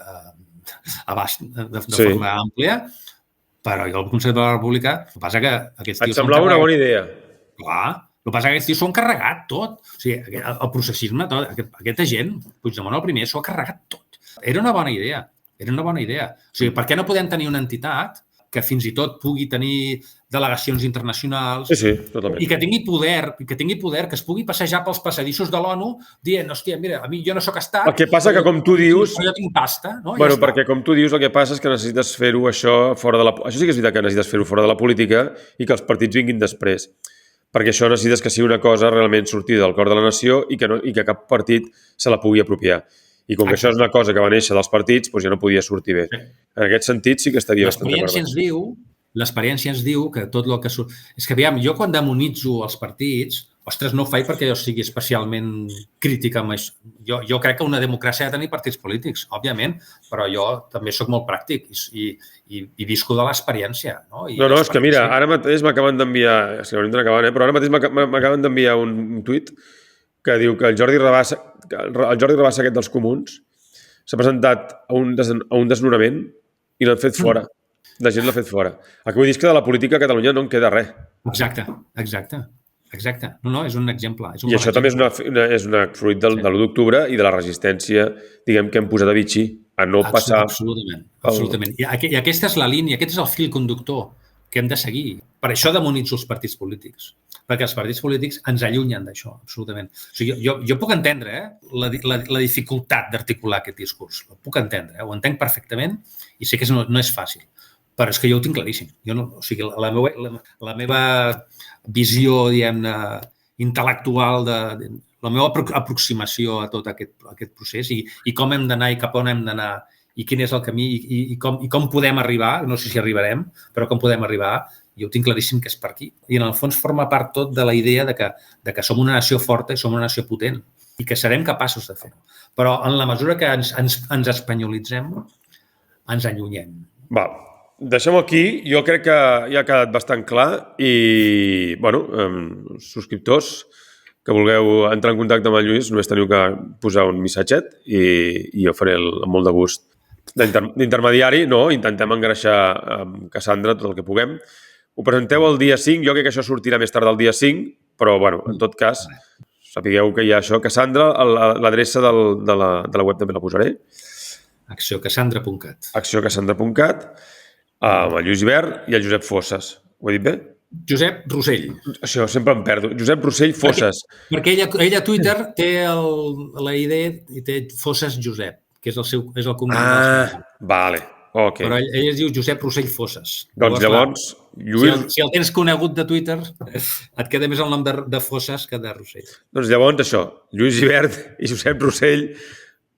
de forma àmplia, però jo el Consell per la República, el que passa que aquests tios... Et semblava una bona idea. Clar, el que passa que aquests tios s'ho han carregat tot. O sigui, el processisme, aquesta gent, Puigdemont el primer, s'ho ha carregat tot. Era una bona idea. O sigui, per què no podem tenir una entitat que fins i tot pugui tenir delegacions internacionals totalment. I que tingui poder, que es pugui passejar pels passadissos de l'ONU dient, hòstia, mira, a mi jo no sóc estat... El que passa que, com tu dius... Jo tinc pasta, no? Bueno, perquè, com tu dius, el que passa és que necessites fer-ho això fora de la... Això sí que és veritat que necessites fer-ho fora de la política i que els partits vinguin després. Perquè això necessites que sigui una cosa realment sortida del cor de la nació i que cap partit se la pugui apropiar. I com que això és una cosa que va néixer dels partits, doncs ja no podia sortir bé. En aquest sentit sí que estaria bastant d'acord. L'experiència ens diu que tot el que surt... És que, aviam, jo quan demonitzo els partits, ostres, no ho faig perquè jo sigui especialment crític amb això. Jo crec que una democràcia ha de tenir partits polítics, òbviament, però jo també sóc molt pràctic i visco de l'experiència. No, és que mira, ara mateix m'acaben d'enviar, és que hauríem d'anar acabant, però ara mateix m'acaben d'enviar un tuit que diu que el Jordi Rabassa aquest dels Comuns s'ha presentat a un desnonament i l'han fet fora. La gent l'ha fet fora. El que vull dir és que de la política a Catalunya no en queda res. Exacte. No, és un exemple. I això també és un fruit de l'1 d'octubre i de la resistència, diguem, que hem posat a Vichy a no passar... Absolutament. I aquesta és la línia, aquest és el fil conductor que hem de seguir. Per això demonitzo els partits polítics, perquè els partits polítics ens allunyen d'això, absolutament. O sigui, jo puc entendre la dificultat d'articular aquest discurs, ho puc entendre, ho entenc perfectament i sé que no és fàcil, però és que jo ho tinc claríssim. O sigui, la meva visió, diguem-ne, intel·lectual, la meva aproximació a tot aquest procés i com hem d'anar i cap on hem d'anar i quin és el camí i com podem arribar, no sé si arribarem, però com podem arribar, jo ho tinc claríssim que és per aquí. I en el fons forma part tot de la idea de que som una nació forta i som una nació potent i que serem capaços de fer-ho. Però en la mesura que ens espanyolitzem, ens allunyem. Va, deixem-ho aquí. Jo crec que ja ha quedat bastant clar i, bueno, subscriptors que vulgueu entrar en contacte amb el Lluís, només teniu que posar un missatget i jo faré amb molt de gust d'intermediari, no? Intentem engreixar amb Cassandra tot el que puguem. Ho presenteu el dia 5, jo crec que això sortirà més tard del dia 5, però, bueno, en tot cas, sapigueu que hi ha això. Cassandra, l'adreça de la web també la posaré. Acciócassandra.cat. Acciócassandra.cat, amb el Lluís Ibert i el Josep Fosses. Ho he dit bé? Josep Rossell. Això, sempre em perdo. Josep Rossell Fosses. Perquè ell a Twitter té la idea i té Fosses Josep, que és el cognom. Vale. Ok. Però ell es diu Josep Rossell Fosses. Doncs llavors, Lluís... Si el tens conegut de Twitter, et queda més el nom de Fosses que de Rossell. Doncs llavors això, Lluís Ibert i Josep Rossell,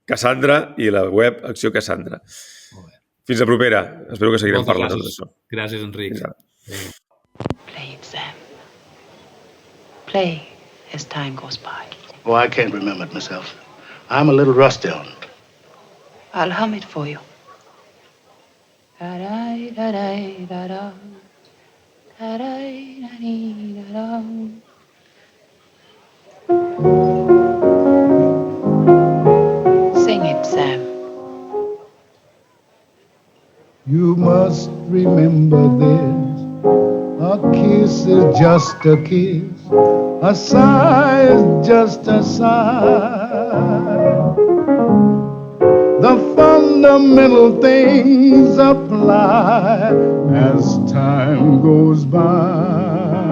Cassandra i la web Acció Cassandra. Fins la propera. Espero que seguirem parlant d'això. Gràcies, Enric. Play it, Sam. Play as time goes by. Oh, I can't remember it myself. I'm a little rusty on it. I'll hum it for you. Da-da-da-da-da-da. Da-da-da-da-da-da. Sing it, Sam. You must remember this. A kiss is just a kiss. A sigh is just a sigh. The fundamental things apply as time goes by.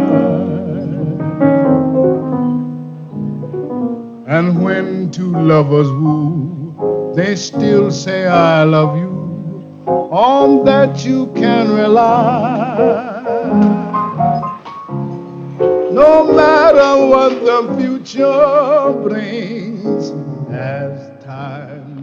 And when two lovers woo, they still say I love you. On that you can rely. No matter what the future brings, as time